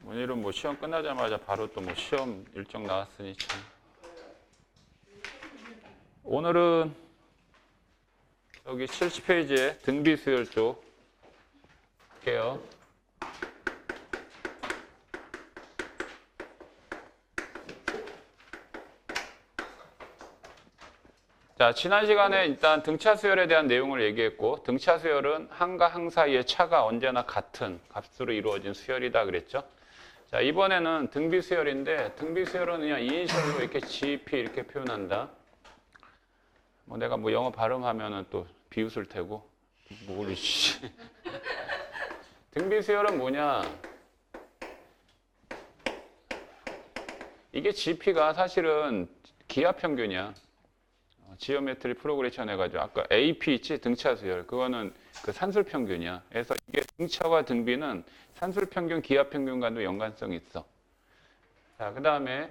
오늘은 뭐 시험 끝나자마자 바로 또 뭐 시험 일정 나왔으니 참. 오늘은 여기 70페이지에 등비 수열 쪽 할게요. 자, 지난 시간에 일단 등차 수열에 대한 내용을 얘기했고, 등차 수열은 항과 항 사이의 차가 언제나 같은 값으로 이루어진 수열이다 그랬죠. 자, 이번에는 등비 수열인데, 등비 수열은 그냥 이니셜로 이렇게 GP 이렇게 표현한다. 뭐 내가 뭐 영어 발음하면은 또 비웃을 테고, 모르지. 등비 수열은 뭐냐? 이게 GP가 사실은 기하 평균이야. 지오메트리 프로그레션 해가지고 아까 AP 있지? 등차 수열. 그거는 그 산술 평균이야. 그래서 이게 등차와 등비는 산술 평균, 기하 평균과도 연관성이 있어. 자, 그 다음에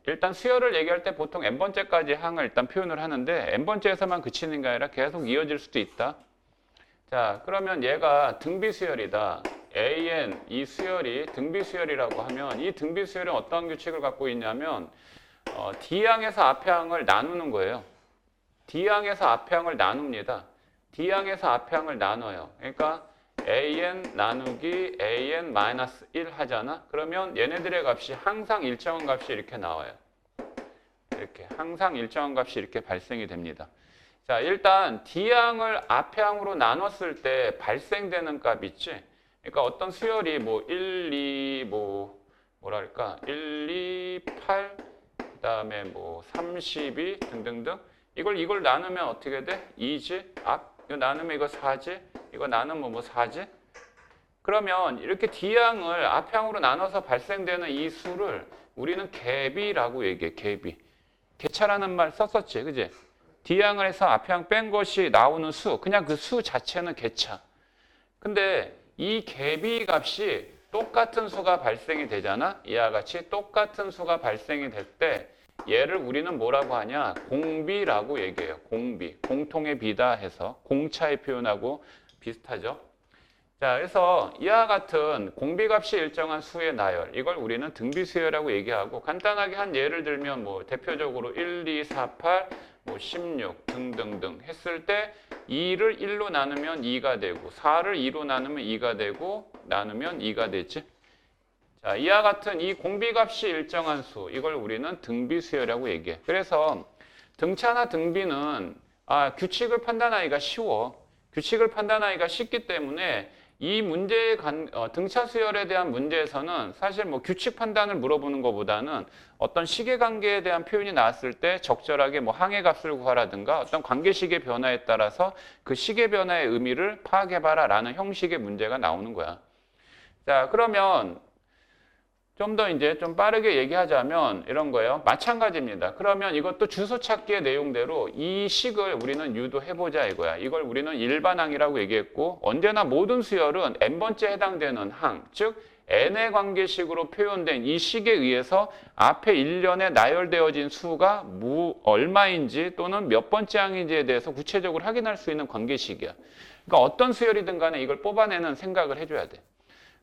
일단 수열을 얘기할 때 보통 n번째까지 항을 일단 표현을 하는데 n번째에서만 그치는 게 아니라 계속 이어질 수도 있다. 자, 그러면 얘가 등비 수열이다. AN 이 수열이 등비 수열이라고 하면 이 등비 수열은 어떤 규칙을 갖고 있냐면 D항에서 앞에항을 나누는 거예요. D항에서 앞에항을 나눕니다. D항에서 앞에항을 나눠요. 그러니까 AN 나누기 AN-1 하잖아. 그러면 얘네들의 값이 항상 일정한 값이 이렇게 나와요. 이렇게 항상 일정한 값이 이렇게 발생이 됩니다. 자, 일단 D항을 앞에항으로 나눴을 때 발생되는 값 있지? 그러니까 어떤 수열이 뭐 1, 2, 뭐랄까 1, 2, 8, 그 다음에 뭐 32 등등등 이걸 나누면 어떻게 돼? 2지? 이거 나누면 이거 4지? 이거 나누면 뭐 4지? 그러면 이렇게 D항을 앞향으로 나눠서 발생되는 이 수를 우리는 갭이라고 얘기해. 갭이. 객차라는 말 썼었지. 그지? D항을 해서 앞향 뺀 것이 나오는 수. 그냥 그 수 자체는 객차. 근데 이 갭이 값이 똑같은 수가 발생이 되잖아. 이와 같이 똑같은 수가 발생이 될 때 얘를 우리는 뭐라고 하냐? 공비라고 얘기해요. 공비. 공통의 비다 해서 공차의 표현하고 비슷하죠. 자, 그래서 이와 같은 공비값이 일정한 수의 나열, 이걸 우리는 등비수열이라고 얘기하고 간단하게 한 예를 들면 뭐 대표적으로 1, 2, 4, 8, 뭐 16 등등등 했을 때 2를 1로 나누면 2가 되고 4를 2로 나누면 2가 되고 나누면 2가 되지. 자, 이와 같은 이 공비값이 일정한 수, 이걸 우리는 등비수열이라고 얘기해. 그래서 등차나 등비는 규칙을 판단하기가 쉬워. 규칙을 판단하기가 쉽기 때문에 이 문제의 등차 수열에 대한 문제에서는 사실 뭐 규칙 판단을 물어보는 것보다는 어떤 시계관계에 대한 표현이 나왔을 때 적절하게 뭐 항의 값을 구하라든가 어떤 관계식의 변화에 따라서 그 시계 변화의 의미를 파악해봐라 라는 형식의 문제가 나오는 거야. 자, 그러면 좀 더 이제 좀 빠르게 얘기하자면 이런 거예요. 마찬가지입니다. 그러면 이것도 주소 찾기의 내용대로 이 식을 우리는 유도해보자 이거야. 이걸 우리는 일반항이라고 얘기했고 언제나 모든 수열은 n번째 해당되는 항, 즉 n의 관계식으로 표현된 이 식에 의해서 앞에 일련에 나열되어진 수가 얼마인지 또는 몇 번째 항인지에 대해서 구체적으로 확인할 수 있는 관계식이야. 그러니까 어떤 수열이든 간에 이걸 뽑아내는 생각을 해줘야 돼.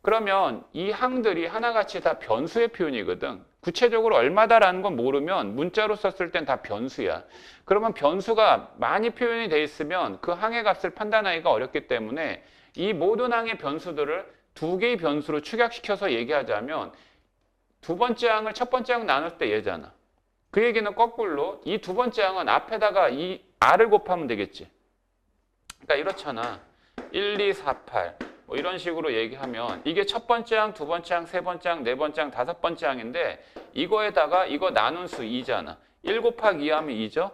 그러면 이 항들이 하나같이 다 변수의 표현이거든. 구체적으로 얼마다라는 건 모르면 문자로 썼을 땐 다 변수야. 그러면 변수가 많이 표현이 돼 있으면 그 항의 값을 판단하기가 어렵기 때문에 이 모든 항의 변수들을 두 개의 변수로 축약시켜서 얘기하자면 두 번째 항을 첫 번째 항 나눌 때 얘잖아. 그 얘기는 거꾸로 이 두 번째 항은 앞에다가 이 r을 곱하면 되겠지. 그러니까 이렇잖아. 1, 2, 4, 8 뭐 이런 식으로 얘기하면 이게 첫 번째 항, 두 번째 항, 세 번째 항, 네 번째 항, 다섯 번째 항인데 이거에다가 이거 나눈 수 2잖아. 1 곱하기 2 하면 2죠.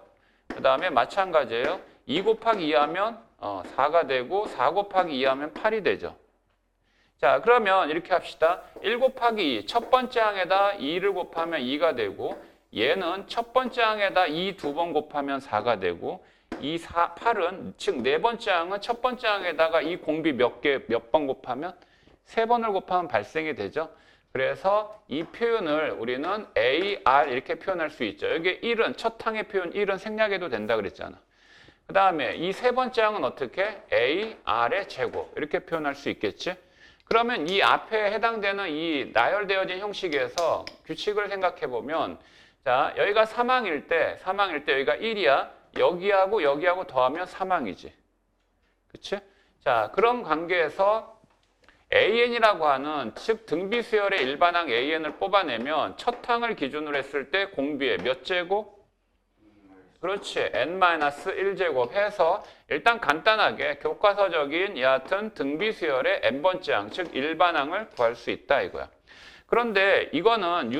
그 다음에 마찬가지예요. 2 곱하기 2 하면 4가 되고 4 곱하기 2 하면 8이 되죠. 자, 그러면 이렇게 합시다. 1 곱하기 2, 첫 번째 항에다 2를 곱하면 2가 되고 얘는 첫 번째 항에다 2 두 번 곱하면 4가 되고 이 8은 즉 네 번째 항은 첫 번째 항에다가 이 공비 몇 번 곱하면 세 번을 곱하면 발생이 되죠. 그래서 이 표현을 우리는 AR 이렇게 표현할 수 있죠. 여기 1은 첫 항의 표현 1은 생략해도 된다 그랬잖아. 그 다음에 이 세 번째 항은 어떻게? AR의 제곱 이렇게 표현할 수 있겠지? 그러면 이 앞에 해당되는 이 나열되어진 형식에서 규칙을 생각해 보면 자 여기가 사망일 때 여기가 1이야. 여기하고 더하면 사망이지. 그치? 자 그런 관계에서 AN이라고 하는 즉 등비수열의 일반항 AN을 뽑아내면 첫 항을 기준으로 했을 때 공비의 몇 제곱? 그렇지. n-1제곱 해서 일단 간단하게 교과서적인 여하튼 등비수열의 n번째 항, 즉 일반항을 구할 수 있다 이거야. 그런데 이거는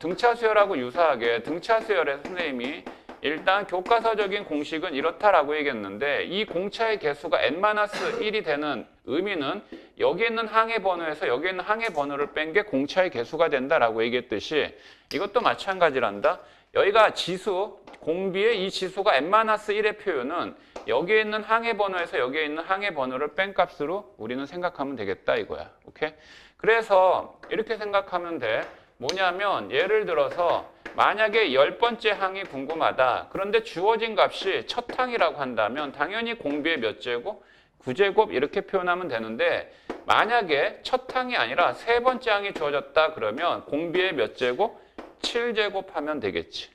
등차수열하고 유사하게 등차수열의 선생님이 일단 교과서적인 공식은 이렇다라고 얘기했는데 이 공차의 개수가 n-1이 되는 의미는 여기 있는 항의 번호에서 여기 있는 항의 번호를 뺀 게 공차의 개수가 된다라고 얘기했듯이 이것도 마찬가지란다. 여기가 지수, 공비의 이 지수가 n-1의 표현은 여기에 있는 항의 번호에서 여기에 있는 항의 번호를 뺀 값으로 우리는 생각하면 되겠다 이거야. 오케이? 그래서 이렇게 생각하면 돼. 뭐냐면 예를 들어서 만약에 10번째 항이 궁금하다. 그런데 주어진 값이 첫 항이라고 한다면 당연히 공비의 몇 제곱? 9제곱 이렇게 표현하면 되는데 만약에 첫 항이 아니라 세 번째 항이 주어졌다 그러면 공비의 몇 제곱? 7제곱 하면 되겠지.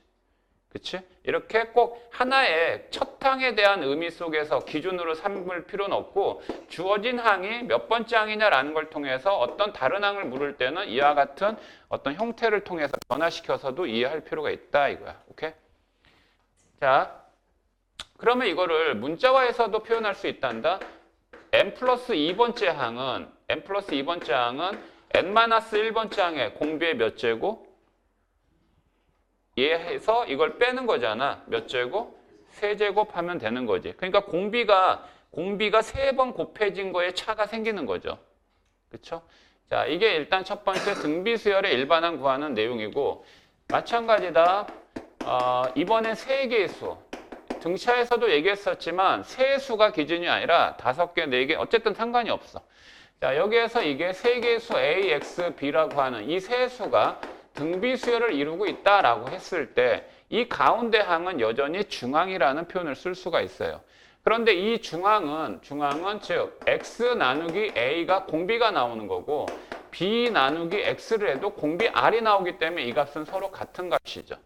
그치? 이렇게 꼭 하나의 첫 항에 대한 의미 속에서 기준으로 삼을 필요는 없고 주어진 항이 몇 번째 항이냐라는 걸 통해서 어떤 다른 항을 물을 때는 이와 같은 어떤 형태를 통해서 변화시켜서도 이해할 필요가 있다 이거야. 오케이? 자, 그러면 이거를 문자화해서도 표현할 수 있단다. n+2번째 항은 n-1번째 항의 공비의 몇 제곱? 얘해서 이걸 빼는 거잖아. 몇 제곱? 세제곱 하면 되는 거지. 그러니까 공비가 3번 곱해진 거에 차가 생기는 거죠. 그렇죠? 자, 이게 일단 첫 번째 등비수열의 일반항 구하는 내용이고 마찬가지다. 이번엔 세 개의 수. 등차에서도 얘기했었지만 세 수가 기준이 아니라 5개, 4개 어쨌든 상관이 없어. 자, 여기에서 이게 세 개의 수 A, X, B라고 하는 이 세 수가 등비수열을 이루고 있다라고 했을 때 이 가운데 항은 여전히 중항이라는 표현을 쓸 수가 있어요. 그런데 이 중항은 즉 x 나누기 a가 공비가 나오는 거고 b 나누기 x를 해도 공비 r이 나오기 때문에 이 값은 서로 같은 값이죠.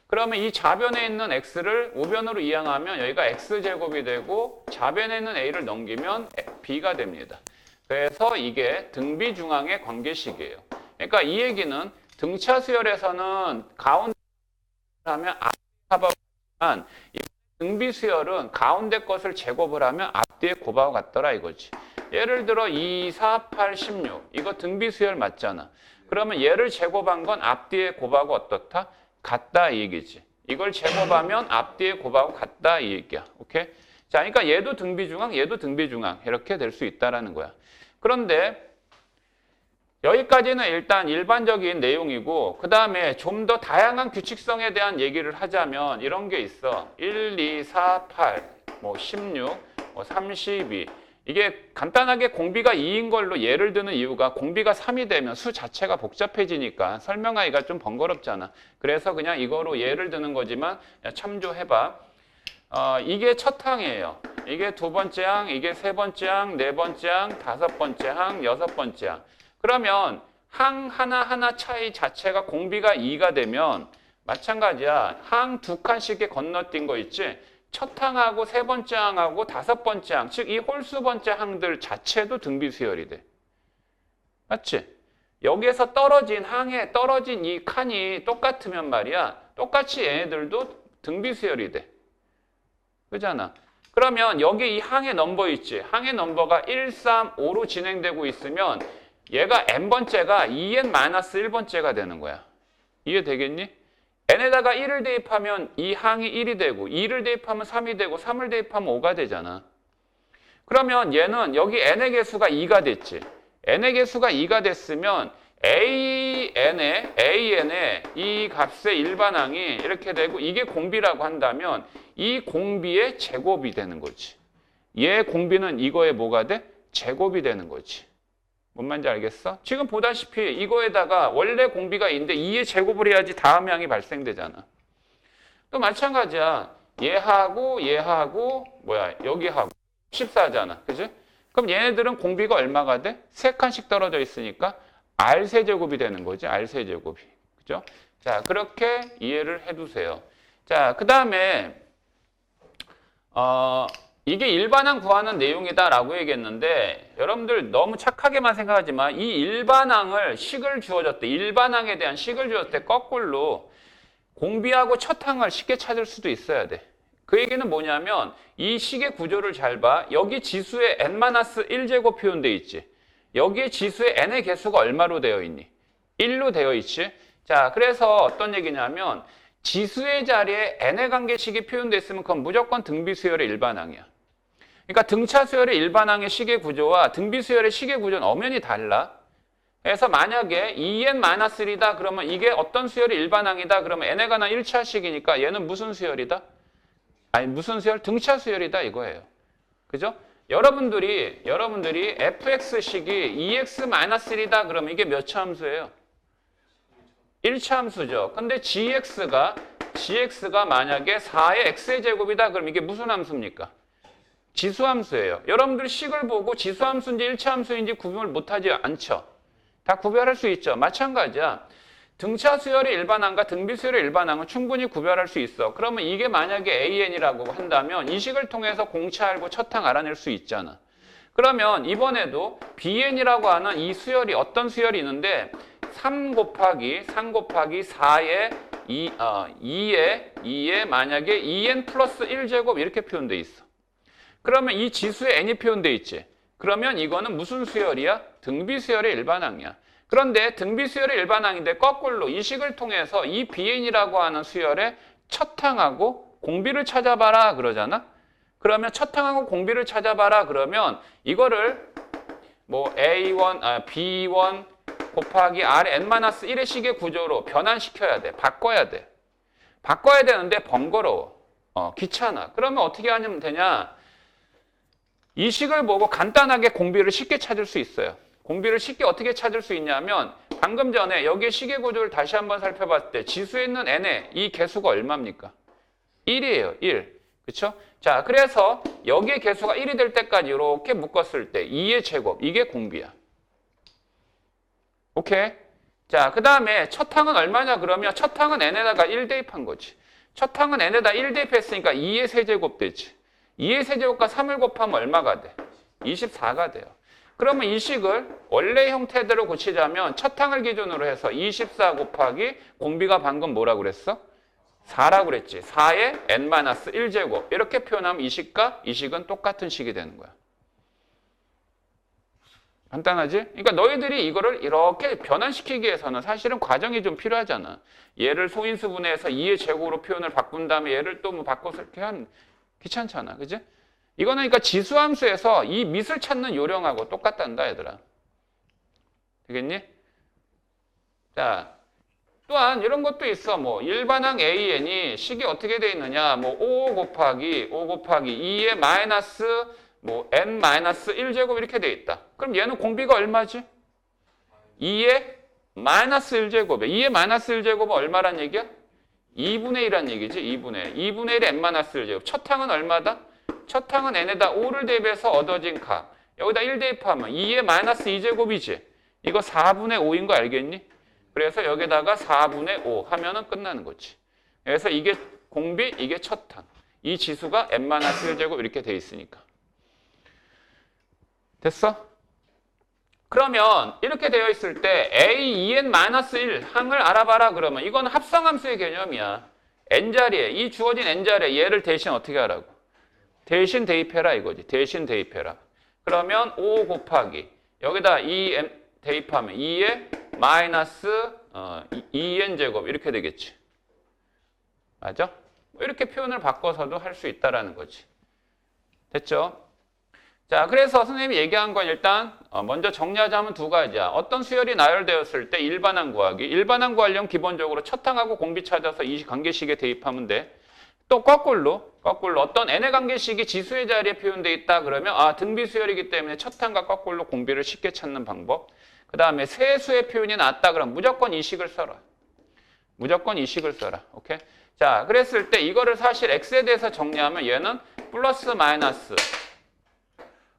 그러면 이 좌변에 있는 x를 우변으로 이항하면 여기가 x제곱이 되고 좌변에 있는 a를 넘기면 b가 됩니다. 그래서 이게 등비중항의 관계식이에요. 그러니까 이 얘기는 등차수열에서는 가운데 하면 앞뒤 곱하면 등비수열은 가운데 것을 제곱을 하면 앞뒤의 곱하고 같더라 이거지. 예를 들어 2, 4, 8, 16 이거 등비수열 맞잖아. 그러면 얘를 제곱한 건 앞뒤의 곱하고 어떻다? 같다 이 얘기지. 이걸 제곱하면 앞뒤의 곱하고 같다 이 얘기야. 오케이? 자, 그러니까 얘도 등비중항, 얘도 등비중항 이렇게 될 수 있다라는 거야. 그런데 여기까지는 일단 일반적인 내용이고 그 다음에 좀 더 다양한 규칙성에 대한 얘기를 하자면 이런 게 있어. 1, 2, 4, 8, 16, 32 이게 간단하게 공비가 2인 걸로 예를 드는 이유가 공비가 3이 되면 수 자체가 복잡해지니까 설명하기가 좀 번거롭잖아. 그래서 그냥 이거로 예를 드는 거지만 참조해봐. 이게 첫 항이에요. 이게 두 번째 항, 이게 세 번째 항, 네 번째 항, 다섯 번째 항, 여섯 번째 항. 그러면 항 하나하나 차이 자체가 공비가 2가 되면 마찬가지야. 항 두 칸씩에 건너뛴 거 있지? 첫 항하고 세 번째 항하고 다섯 번째 항, 즉 이 홀수 번째 항들 자체도 등비수열이 돼. 맞지? 여기에서 떨어진 항에 떨어진 이 칸이 똑같으면 말이야. 똑같이 얘네들도 등비수열이 돼. 그잖아. 그러면 여기 이 항의 넘버 있지? 항의 넘버가 1, 3, 5로 진행되고 있으면 얘가 n번째가 2n-1번째가 되는 거야. 이해되겠니? n에다가 1을 대입하면 이 항이 1이 되고 2를 대입하면 3이 되고 3을 대입하면 5가 되잖아. 그러면 얘는 여기 n의 개수가 2가 됐지. n의 개수가 2가 됐으면 an의 이 값의 일반항이 이렇게 되고 이게 공비라고 한다면 이 공비의 제곱이 되는 거지. 얘 공비는 이거에 뭐가 돼? 제곱이 되는 거지. 뭔 말인지 알겠어? 지금 보다시피 이거에다가 원래 공비가 있는데 2의 제곱을 해야지 다음 항이 발생되잖아. 또 마찬가지야. 얘하고 뭐야 여기하고 14잖아. 그지? 그럼 얘네들은 공비가 얼마가 돼? 3칸씩 떨어져 있으니까 R 세제곱이 되는 거지. R세제곱이. 그죠? 자, 그렇게 이해를 해두세요. 자, 그 다음에 이게 일반항 구하는 내용이다라고 얘기했는데 여러분들 너무 착하게만 생각하지만 이 일반항을 식을 주어졌대. 일반항에 대한 식을 주었을 때 거꾸로 공비하고 첫 항을 쉽게 찾을 수도 있어야 돼. 그 얘기는 뭐냐면 이 식의 구조를 잘 봐. 여기 지수에 n-1제곱 표현돼 있지. 여기에 지수에 n의 개수가 얼마로 되어 있니? 1로 되어 있지. 자, 그래서 어떤 얘기냐면 지수의 자리에 n의 관계식이 표현돼 있으면 그건 무조건 등비수열의 일반항이야. 그러니까 등차수열의 일반항의 식의 구조와 등비수열의 식의 구조는 엄연히 달라. 그래서 만약에 2n-1이다 그러면 이게 어떤 수열이 일반항이다 그러면 n에 관한 1차식이니까 얘는 무슨 수열이다? 아니 무슨 수열? 등차 수열이다 이거예요. 그죠? 여러분들이 fx식이 2x-1이다 그러면 이게 몇 차 함수예요? 1차 함수죠. 근데 gx가 만약에 4의 x의 제곱이다 그럼 이게 무슨 함수입니까? 지수함수예요. 여러분들 식을 보고 지수함수인지 1차 함수인지 구분을 못하지 않죠. 다 구별할 수 있죠. 마찬가지야. 등차 수열의 일반항과 등비 수열의 일반항은 충분히 구별할 수 있어. 그러면 이게 만약에 AN이라고 한다면 이 식을 통해서 공차 알고 첫항 알아낼 수 있잖아. 그러면 이번에도 BN이라고 하는 이 수열이 어떤 수열이 있는데 3 곱하기 4의 2에 만약에 2n 플러스 1제곱 이렇게 표현돼 있어. 그러면 이 지수에 n이 표현돼 있지. 그러면 이거는 무슨 수열이야? 등비 수열의 일반항이야. 그런데 등비 수열의 일반항인데 거꾸로 이 식을 통해서 이 BN이라고 하는 수열의 첫항하고 공비를 찾아봐라 그러잖아. 그러면 첫항하고 공비를 찾아봐라 그러면 이거를 뭐 B1 곱하기 Rn-1의 식의 구조로 변환시켜야 돼. 바꿔야 돼. 바꿔야 되는데 번거로워. 귀찮아. 그러면 어떻게 하면 되냐? 이 식을 보고 간단하게 공비를 쉽게 찾을 수 있어요. 공비를 쉽게 어떻게 찾을 수 있냐면 방금 전에 여기에 식의 구조를 다시 한번 살펴봤을 때 지수에 있는 n의 이 개수가 얼마입니까? 1이에요. 1. 그렇죠? 자, 그래서 여기에 개수가 1이 될 때까지 이렇게 묶었을 때 2의 제곱, 이게 공비야. 오케이? 자, 그 다음에 첫 항은 얼마냐 그러면 첫 항은 n에다가 1 대입한 거지. 첫 항은 n에다 1 대입했으니까 2의 세제곱 되지. 2의 세제곱과 3을 곱하면 얼마가 돼? 24가 돼요. 그러면 이 식을 원래 형태대로 고치자면 첫 항을 기준으로 해서 24 곱하기 공비가 방금 뭐라고 그랬어? 4라고 그랬지. 4의 n-1제곱 이렇게 표현하면 이 식과 이 식은 똑같은 식이 되는 거야. 간단하지? 그러니까 너희들이 이거를 이렇게 변환시키기 위해서는 사실은 과정이 좀 필요하잖아. 얘를 소인수분해해서 2의 제곱으로 표현을 바꾼 다음에 얘를 또 뭐 바꿔서 이렇게 하면 귀찮잖아. 그지? 이거는 그러니까 지수함수에서 이 밑을 찾는 요령하고 똑같단다, 얘들아. 되겠니? 자, 또한 이런 것도 있어. 뭐 일반항 AN이 식이 어떻게 돼 있느냐? 뭐 5 곱하기 2의 마이너스 뭐 n-1제곱 이렇게 돼 있다. 그럼 얘는 공비가 얼마지? 2의 마이너스 1제곱에 2의 마이너스 1제곱은 얼마란 얘기야? 2분의 1이란 얘기지. 2분의 1의 n-1제곱. 첫 항은 얼마다? 첫 항은 n에다 5를 대입해서 얻어진 값. 여기다 1 대입하면 2의 마이너스 2제곱이지. 이거 4분의 5인 거 알겠니? 그래서 여기다가 4분의 5 하면은 끝나는 거지. 그래서 이게 공비, 이게 첫 항. 이 지수가 n-1제곱 이렇게 돼 있으니까. 됐어? 그러면 이렇게 되어 있을 때 A2n-1 항을 알아봐라 그러면 이건 합성함수의 개념이야. n자리에, 이 주어진 n자리에 얘를 대신 어떻게 하라고? 대신 대입해라 이거지. 대신 대입해라. 그러면 5 곱하기 여기다 2n 대입하면 2의 마이너스 2n 제곱 이렇게 되겠지. 맞아? 이렇게 표현을 바꿔서도 할 수 있다라는 거지. 됐죠? 자, 그래서 선생님이 얘기한 건 일단 먼저 정리하자면 두 가지야. 어떤 수열이 나열되었을 때 일반항 구하기. 일반항 구하려면 기본적으로 첫 항하고 공비 찾아서 이 관계식에 대입하면 돼. 또 거꾸로 어떤 n의 관계식이 지수의 자리에 표현되어 있다 그러면 등비 수열이기 때문에 첫 항과 거꾸로 공비를 쉽게 찾는 방법. 그 다음에 세수의 표현이 나왔다 그러면 무조건 이 식을 써라. 무조건 이 식을 써라. 오케이? 자, 그랬을 때 이거를 사실 x에 대해서 정리하면 얘는 플러스 마이너스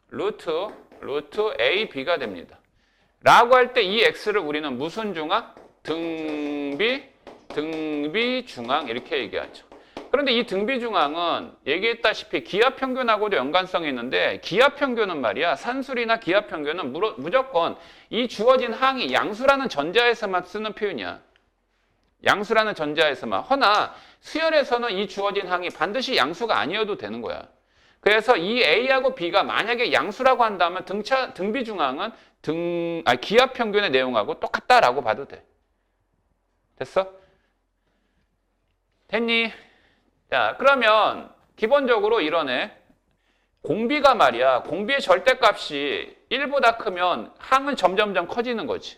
루트 a, b가 됩니다. 라고 할 때 이 x를 우리는 무슨 중앙? 등비 중앙 이렇게 얘기하죠. 그런데 이 등비 중앙은 얘기했다시피 기압 평균하고도 연관성이 있는데 기압 평균은 말이야 산술이나 기압 평균은 무조건 이 주어진 항이 양수라는 전제하에서만 쓰는 표현이야. 양수라는 전제하에서만. 허나 수열에서는 이 주어진 항이 반드시 양수가 아니어도 되는 거야. 그래서 이 A하고 B가 만약에 양수라고 한다면 등비 중앙은 기압 평균의 내용하고 똑같다라고 봐도 돼. 됐어? 됐니? 자, 그러면 기본적으로 이러네. 공비가 말이야. 공비의 절대값이 1보다 크면 항은 점점점 커지는 거지.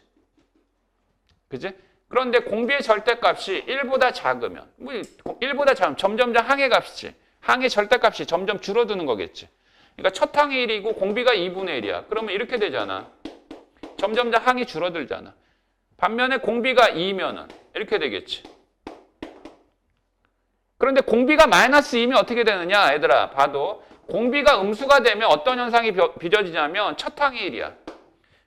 그지? 그런데 공비의 절대값이 1보다 작으면 1보다 작으면 점점점 항의 값이지. 항의 절대값이 점점 줄어드는 거겠지. 그러니까 첫 항이 1이고 공비가 2분의 1이야. 그러면 이렇게 되잖아. 점점점 항이 줄어들잖아. 반면에 공비가 2면은 이렇게 되겠지. 그런데 공비가 마이너스 2면 어떻게 되느냐? 얘들아 봐도 공비가 음수가 되면 어떤 현상이 빚어지냐면 첫 항이 1이야.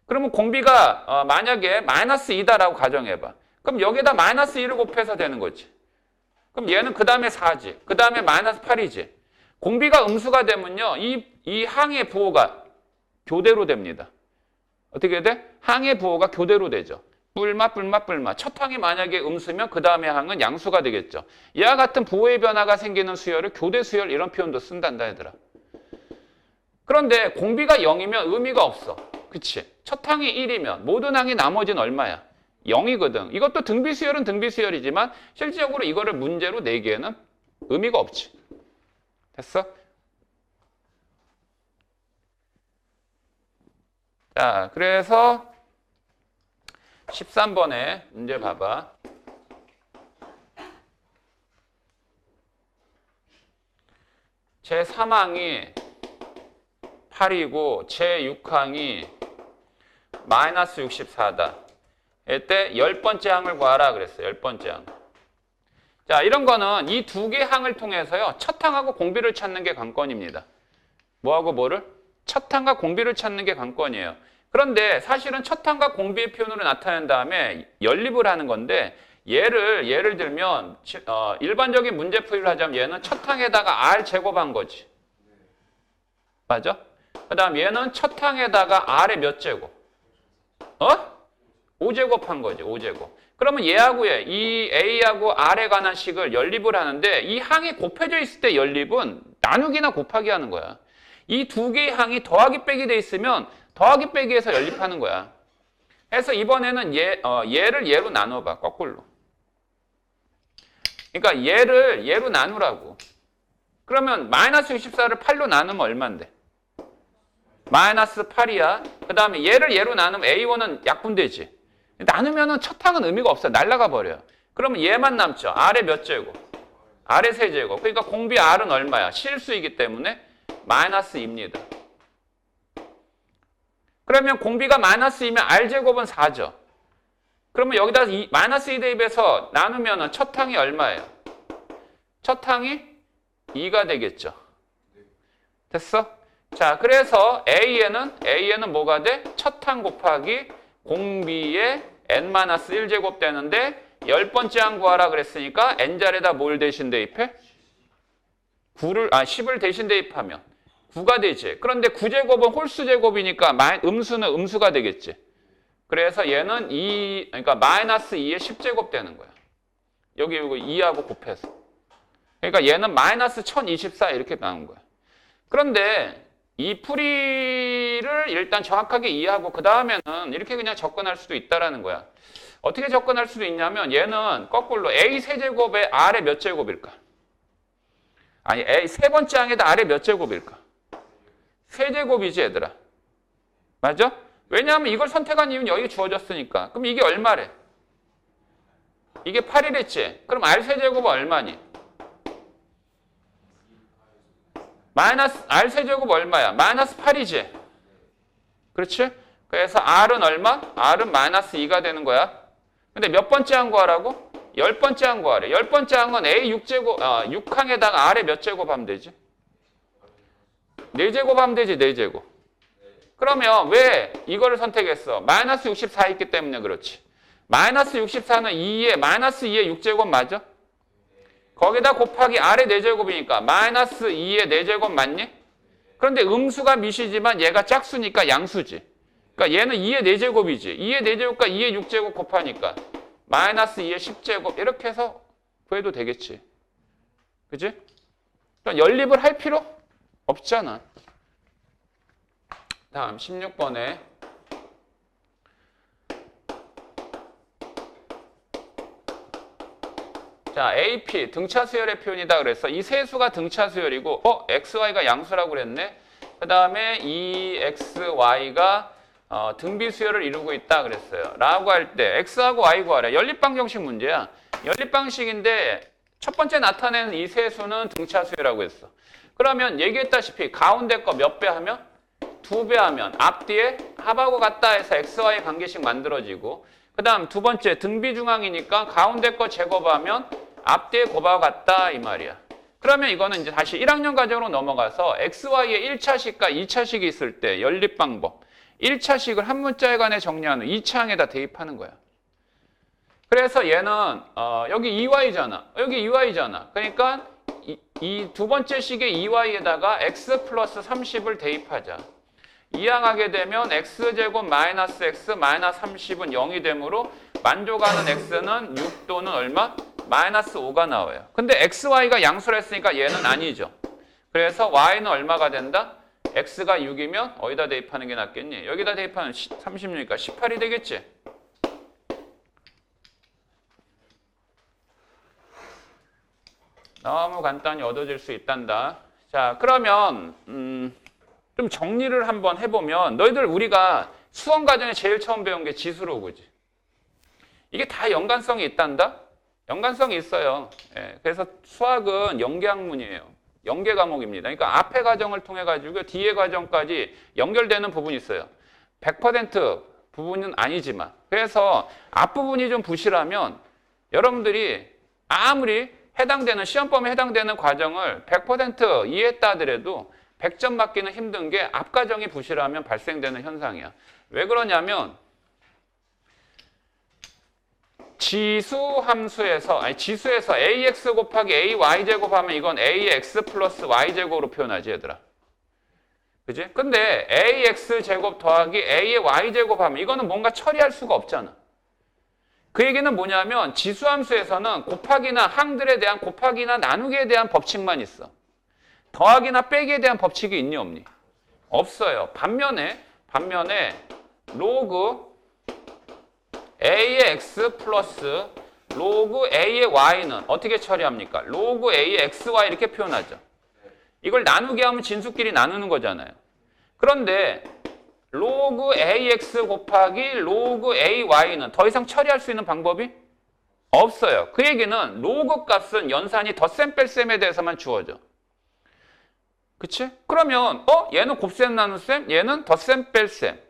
그러면 공비가 만약에 마이너스 2다라고 가정해봐. 그럼 여기에다 마이너스 1을 곱해서 되는 거지. 그럼 얘는 그 다음에 4지. 그 다음에 마이너스 8이지. 공비가 음수가 되면요. 이 항의 부호가 교대로 됩니다. 어떻게 돼? 항의 부호가 교대로 되죠. 뿔마. 첫 항이 만약에 음수면 그 다음에 항은 양수가 되겠죠. 이와 같은 부호의 변화가 생기는 수열을 교대 수열 이런 표현도 쓴단다 얘들아. 그런데 공비가 0이면 의미가 없어. 그치? 첫 항이 1이면 모든 항이 나머지는 얼마야? 0이거든. 이것도 등비수열은 등비수열이지만 실질적으로 이거를 문제로 내기에는 의미가 없지. 됐어? 자, 그래서 13번에 문제 봐봐. 제3항이 8이고 제6항이 마이너스 64다. 이때 10번째 항을 구하라 그랬어요. 10번째 항. 자, 이런 거는 이 두 개의 항을 통해서요. 첫 항하고 공비를 찾는 게 관건입니다. 뭐하고 뭐를? 첫 항과 공비를 찾는 게 관건이에요. 그런데 사실은 첫 항과 공비의 표현으로 나타낸 다음에 연립을 하는 건데 예를 들면 일반적인 문제풀이를 하자면 얘는 첫 항에다가 R 제곱한 거지. 맞아? 그 다음 얘는 첫 항에다가 R의 몇 제곱? 5제곱 한 거지. 5제곱. 그러면 얘하고 이 A하고 R에 관한 식을 연립을 하는데 이 항이 곱해져 있을 때 연립은 나누기나 곱하기 하는 거야. 이 두 개의 항이 더하기 빼기 돼 있으면 더하기 빼기해서 연립하는 거야. 그래서 이번에는 얘를 얘로 나눠봐. 거꾸로. 그러니까 얘를 얘로 나누라고. 그러면 마이너스 64를 8로 나누면 얼만데? 마이너스 8이야. 그 다음에 얘를 얘로 나누면 A1은 약분되지. 나누면은 첫 항은 의미가 없어. 날아가 버려요. 그러면 얘만 남죠. R의 몇 제곱? R의 세제곱. 그러니까 공비 R은 얼마야? 실수이기 때문에 마이너스 2입니다. 그러면 공비가 마이너스 2면 R제곱은 4죠. 그러면 여기다 마이너스 2 대입해서 나누면은 첫 항이 얼마예요? 첫 항이 2가 되겠죠. 됐어? 자, 그래서 A에는 뭐가 돼? 첫 항 곱하기 공비의 n-1제곱 되는데 10번째 항 구하라 그랬으니까 n자리에다 뭘 대신 대입해? 10을 대신 대입하면 9가 되지. 그런데 9제곱은 홀수제곱이니까 음수는 음수가 되겠지. 그래서 얘는 그러니까 마이너스 2의 10제곱 되는 거야. 여기 이거 2하고 곱해서. 그러니까 얘는 마이너스 1024 이렇게 나온 거야. 그런데 이 풀이를 일단 정확하게 이해하고 그 다음에는 이렇게 그냥 접근할 수도 있다라는 거야. 어떻게 접근할 수도 있냐면 얘는 거꾸로 A 세제곱에 R의 몇 제곱일까? 아니 A 세 번째 항에다 R의 몇 제곱일까? 세제곱이지 얘들아. 맞아? 왜냐하면 이걸 선택한 이유는 여기 주어졌으니까. 그럼 이게 얼마래? 이게 8이랬지? 그럼 R 세제곱은 얼마니? 마이너스 R 세제곱 얼마야? 마이너스 8이지? 그렇지? 그래서 R은 얼마? R은 마이너스 2가 되는 거야. 근데 몇 번째 항 구하라고? 10번째 항 구하래. 10번째 항은 A 6제곱, 6항에다가 R에 몇 제곱 하면 되지? 4제곱 하면 되지, 4제곱. 그러면 왜 이거를 선택했어? 마이너스 64 있기 때문에 그렇지. 마이너스 64는 2에, 마이너스 2에 6제곱 맞아? 거기다 곱하기 R의 4제곱이니까 마이너스 2의 4제곱 맞니? 그런데 음수가 미시지만 얘가 짝수니까 양수지. 그러니까 얘는 2의 4제곱이지. 2의 4제곱과 2의 6제곱 곱하니까 마이너스 2의 10제곱 이렇게 해서 구해도 되겠지. 그지? 그러니까 연립을 할 필요 없잖아. 다음 16번에 자, AP 등차 수열의 표현이다 그랬어. 이 세수가 등차 수열이고 XY가 양수라고 그랬네. 그 다음에 이 XY가 등비 수열을 이루고 있다 그랬어요. 라고 할 때 X하고 Y 구하래. 연립 방정식 문제야. 연립 방식인데 첫 번째 나타내는 이 세수는 등차 수열이라고 했어. 그러면 얘기했다시피 가운데 거 몇 배 하면? 2배 하면 앞뒤에 합하고 같다 해서 XY 관계식 만들어지고 그 다음 두 번째 등비 중항이니까 가운데 거 제곱하면 앞뒤에 곱하고 같다 이 말이야. 그러면 이거는 이제 다시 1학년 과정으로 넘어가서 XY의 1차식과 2차식이 있을 때 연립 방법 1차식을 한 문자에 관해 정리하는 2차 항에다 대입하는 거야. 그래서 얘는 여기 2y잖아. 여기 2y잖아. 그러니까 이 두 번째 식의 2y에다가 x 플러스 30을 대입하자. 이항하게 되면 x제곱 마이너스 x 마이너스 30은 0이 되므로 만족하는 x는 6 또는 얼마? 마이너스 5가 나와요. 근데 xy가 양수를 했으니까 얘는 아니죠. 그래서 y는 얼마가 된다? x가 6이면 어디다 대입하는 게 낫겠니? 여기다 대입하면 36이니까 18이 되겠지? 너무 간단히 얻어질 수 있단다. 자, 그러면 좀 정리를 한번 해보면 너희들 우리가 수원 과정에 제일 처음 배운 게 지수로 그지? 이게 다 연관성이 있단다? 연관성이 있어요. 예, 그래서 수학은 연계학문이에요. 연계 과목입니다. 그러니까 앞에 과정을 통해 가지고 뒤에 과정까지 연결되는 부분이 있어요. 100% 부분은 아니지만 그래서 앞부분이 좀 부실하면 여러분들이 아무리 해당되는 시험범위에 해당되는 과정을 100% 이해했다 하더라도 100점 맞기는 힘든 게 앞 과정이 부실하면 발생되는 현상이야. 왜 그러냐면 지수에서 ax 곱하기 ay 제곱하면 이건 ax 플러스 y 제곱으로 표현하지 얘들아. 그지? 근데 ax 제곱 더하기 a의 y 제곱하면 이거는 뭔가 처리할 수가 없잖아. 그 얘기는 뭐냐면 지수함수에서는 곱하기나 항들에 대한 곱하기나 나누기에 대한 법칙만 있어. 더하기나 빼기에 대한 법칙이 있니 없니? 없어요. 반면에 로그 a의 x 플러스 로그 a의 y는 어떻게 처리합니까? 로그 a의 xy 이렇게 표현하죠. 이걸 나누게 하면 진수끼리 나누는 거잖아요. 그런데 로그 ax 곱하기 로그 ay는 더 이상 처리할 수 있는 방법이 없어요. 그 얘기는 로그 값은 연산이 덧셈 뺄셈에 대해서만 주어져. 그치? 그러면 얘는 곱셈 나눗셈, 얘는 덧셈 뺄셈.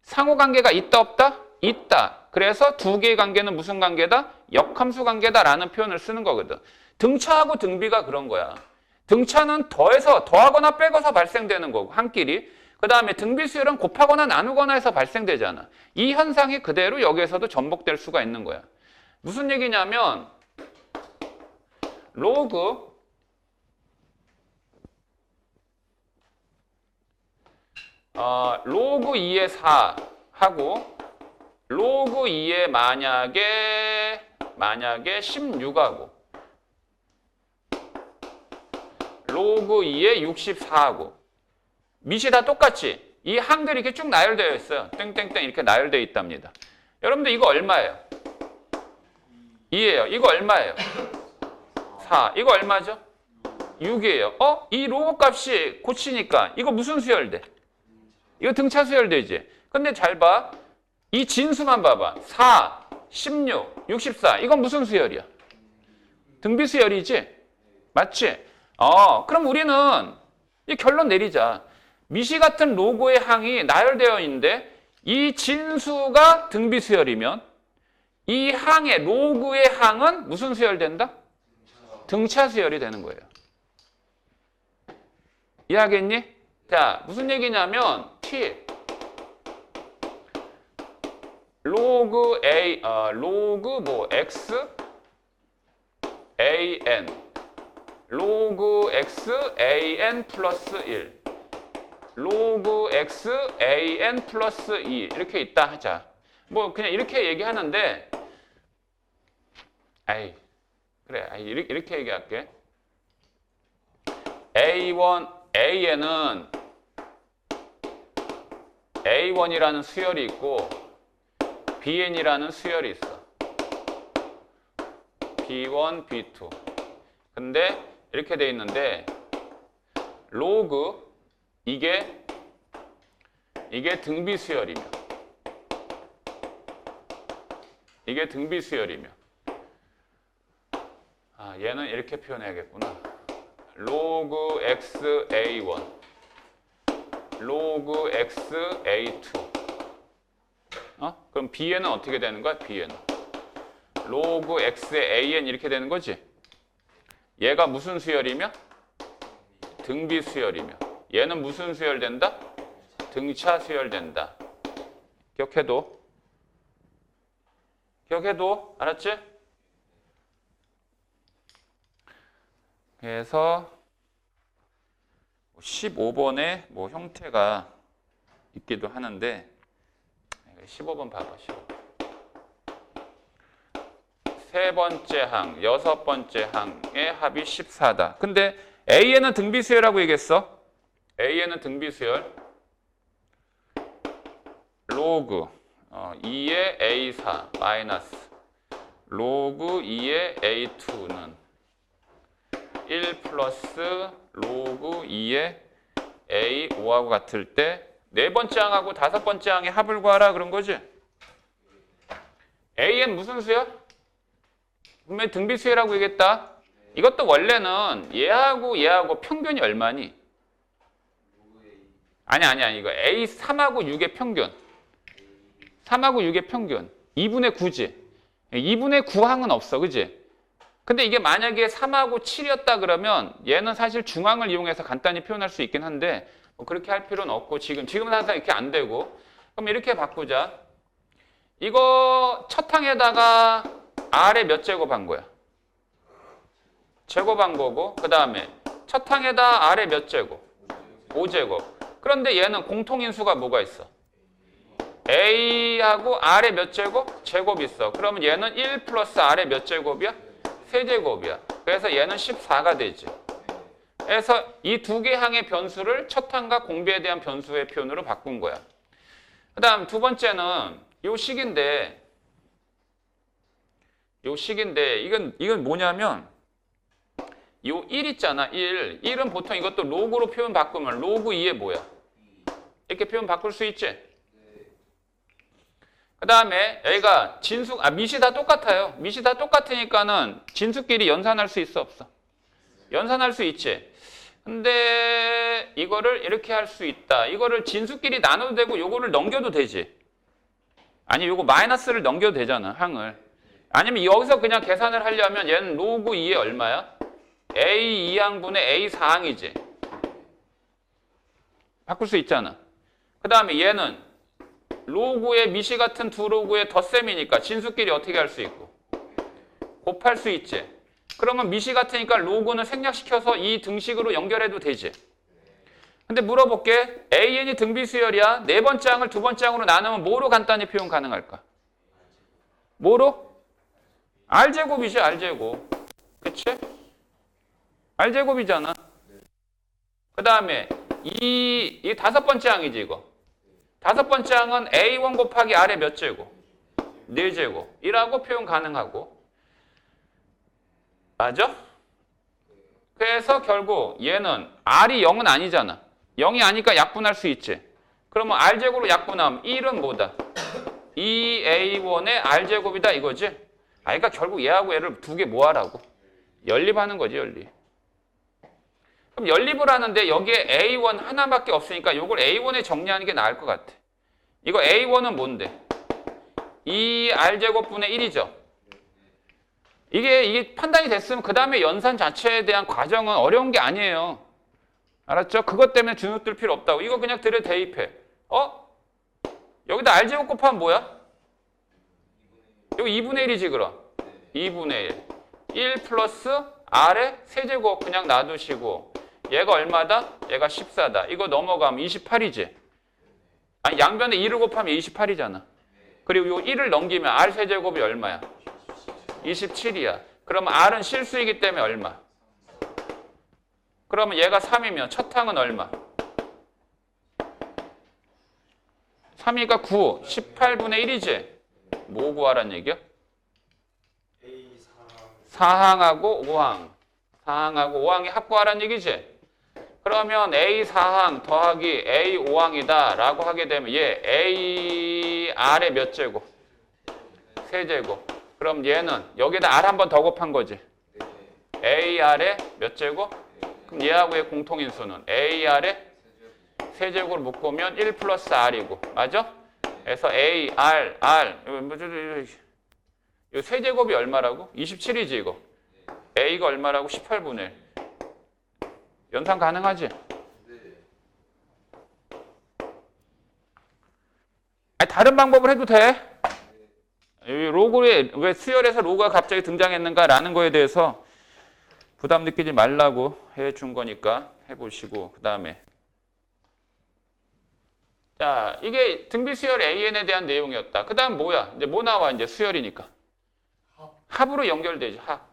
상호관계가 있다 없다? 있다. 그래서 두 개의 관계는 무슨 관계다? 역함수 관계다라는 표현을 쓰는 거거든. 등차하고 등비가 그런 거야. 등차는 더하거나 빼고서 발생되는 거고 한끼리. 그 다음에 등비수열은 곱하거나 나누거나 해서 발생되잖아. 이 현상이 그대로 여기에서도 전복될 수가 있는 거야. 무슨 얘기냐면 로그 2의 4 하고 로그 2의 만약에 16하고 로그 2의 64하고 밑이 다 똑같이 이 항들이 이렇게 쭉 나열되어 있어요. 땡땡땡 이렇게 나열되어 있답니다. 여러분들 이거 얼마예요? 2예요. 이거 얼마예요? 4. 이거 얼마죠? 6이에요. 이 로그 값이 고치니까 이거 무슨 수열돼? 이거 등차 수열되지. 근데 잘 봐. 이 진수만 봐봐. 4, 16, 64. 이건 무슨 수열이야? 등비 수열이지? 맞지? 그럼 우리는 이 결론 내리자. 미시 같은 로그의 항이 나열되어 있는데 이 진수가 등비 수열이면 이 항의 로그의 항은 무슨 수열된다? 등차 수열이 되는 거예요. 이해하겠니? 자, 무슨 얘기냐면 t 로그 a 로그 뭐 x an 로그 x an 플러스 1 로그 x an 플러스 2 이렇게 있다 하자. 뭐 그냥 이렇게 얘기하는데 그래 이렇게 얘기할게. an은 a1이라는 수열이 있고 bn이라는 수열이 있어. b1, b2. 근데 이렇게 돼 있는데 로그 이게 등비 수열이며 이게 등비 수열이며 얘는 이렇게 표현해야겠구나. 로그 x a1 로그 x a2 그럼 bn은 어떻게 되는 거야? bn 로그 x의 an 이렇게 되는 거지. 얘가 무슨 수열이며? 등비 수열이며 얘는 무슨 수열된다? 등차 수열된다. 기억해도 알았지? 그래서 15번에 뭐 형태가 있기도 하는데 15번 봐봐. 15번. 세 번째 항, 여섯 번째 항의 합이 14다. 근데 A에는 등비수열이라고 얘기했어. A에는 등비수열. 로그 2의 A4 마이너스 로그 2의 A2는 1 플러스 로그 2의 A5하고 같을 때 네 번째 항하고 다섯 번째 항의 합을 구하라 그런 거지. A는 무슨 수열? 분명히 등비수열이라고 얘기했다. 이것도 원래는 얘하고 평균이 얼마니? 아니 이거 A3하고 6의 평균 3하고 6의 평균 2분의 9지. 2분의 9항은 없어. 그지? 근데 이게 만약에 3하고 7이었다 그러면 얘는 사실 중항을 이용해서 간단히 표현할 수 있긴 한데 뭐 그렇게 할 필요는 없고 지금은 항상 이렇게 안 되고 그럼 이렇게 바꾸자. 이거 첫 항에다가 R에 몇 제곱한 거야? 제곱한 거고 그 다음에 첫 항에다 R에 몇 제곱? 5제곱. 그런데 얘는 공통인수가 뭐가 있어? A하고 R에 몇 제곱? 제곱이 있어. 그러면 얘는 1 플러스 R에 몇 제곱이야? 세제곱이야. 그래서 얘는 14가 되지. 그래서 이 두 개 항의 변수를 첫 항과 공비에 대한 변수의 표현으로 바꾼 거야. 그 다음 두 번째는 요 식인데 이건 뭐냐면 요 1 있잖아. 1은 보통 이것도 로그로 표현 바꾸면 로그 2에 뭐야? 이렇게 표현 바꿀 수 있지? 그 다음에 여기가 밑이 다 똑같아요. 밑이 다 똑같으니까는 진수끼리 연산할 수 있어 없어? 연산할 수 있지. 근데 이거를 이렇게 할 수 있다. 이거를 진수끼리 나눠도 되고 요거를 넘겨도 되지. 아니 요거 마이너스를 넘겨도 되잖아. 항을. 아니면 여기서 그냥 계산을 하려면 얘는 로그 2에 얼마야? A2항분의 A4항이지. 바꿀 수 있잖아. 그 다음에 얘는 로그의 미시 같은 두 로그의 덧셈이니까 진수끼리 어떻게 할 수 있고 곱할 수 있지. 그러면 미시 같으니까 로그는 생략시켜서 이 등식으로 연결해도 되지. 근데 물어볼게. AN이 등비수열이야. 네 번째 항을 두 번째 항으로 나누면 뭐로 간단히 표현 가능할까? 뭐로? R제곱이지. R제곱. 그치? R제곱이잖아. 그 다음에 이 다섯 번째 항이지 이거. 다섯 번째 항은 A1 곱하기 R의 몇 제곱? 4제곱이라고 표현 가능하고. 맞아? 그래서 결국 얘는 R이 0은 아니잖아. 0이 아니까 약분할 수 있지. 그러면 R제곱으로 약분하면 1은 뭐다? 2A1의 R제곱이다 이거지? 그러니까 결국 얘하고 얘를 두 개 뭐하라고? 연립하는 거지, 연립. 그럼 연립을 하는데 여기에 A1 하나밖에 없으니까 이걸 A1에 정리하는 게 나을 것 같아. 이거 A1은 뭔데? 2R제곱분의 1이죠. 이게 판단이 됐으면 그 다음에 연산 자체에 대한 과정은 어려운 게 아니에요. 알았죠? 그것 때문에 주눅 들 필요 없다고. 이거 그냥 들여 대입해. 여기다 R제곱 곱하면 뭐야? 여기 2분의 1이지 그럼. 2분의 1. 1 플러스 R의 세제곱 그냥 놔두시고 얘가 얼마다? 얘가 14다. 이거 넘어가면 28이지. 아니 양변에 2를 곱하면 28이잖아. 그리고 요 1을 넘기면 R 세제곱이 얼마야? 27이야. 그러면 R은 실수이기 때문에 얼마? 그러면 얘가 3이면 첫 항은 얼마? 3이가 9, 18분의 1이지? 뭐 구하란 얘기야? 4항하고 5항. 4항하고 5항이 합구하란 얘기지? 그러면 A 4항 더하기 A 5항이다 라고 하게 되면 얘 A R의 몇 제곱? 세제곱. 그럼 얘는 여기다 R 한 번 더 곱한 거지? A R의 몇 제곱? 그럼 얘하고 얘 공통인수는 A R의 세제곱을 묶으면 1 플러스 R이고 맞아? 그래서 A R 이 세제곱이 얼마라고? 27이지 이거. A가 얼마라고? 18분의 1. 연산 가능하지? 아니, 다른 방법을 해도 돼. 로그에 왜 수열에서 로그가 갑자기 등장했는가라는 거에 대해서 부담 느끼지 말라고 해준 거니까 해보시고 그 다음에 자 이게 등비 수열 AN에 대한 내용이었다. 그 다음 뭐야? 이제 뭐 나와? 이제 수열이니까 합으로 연결되지. 합.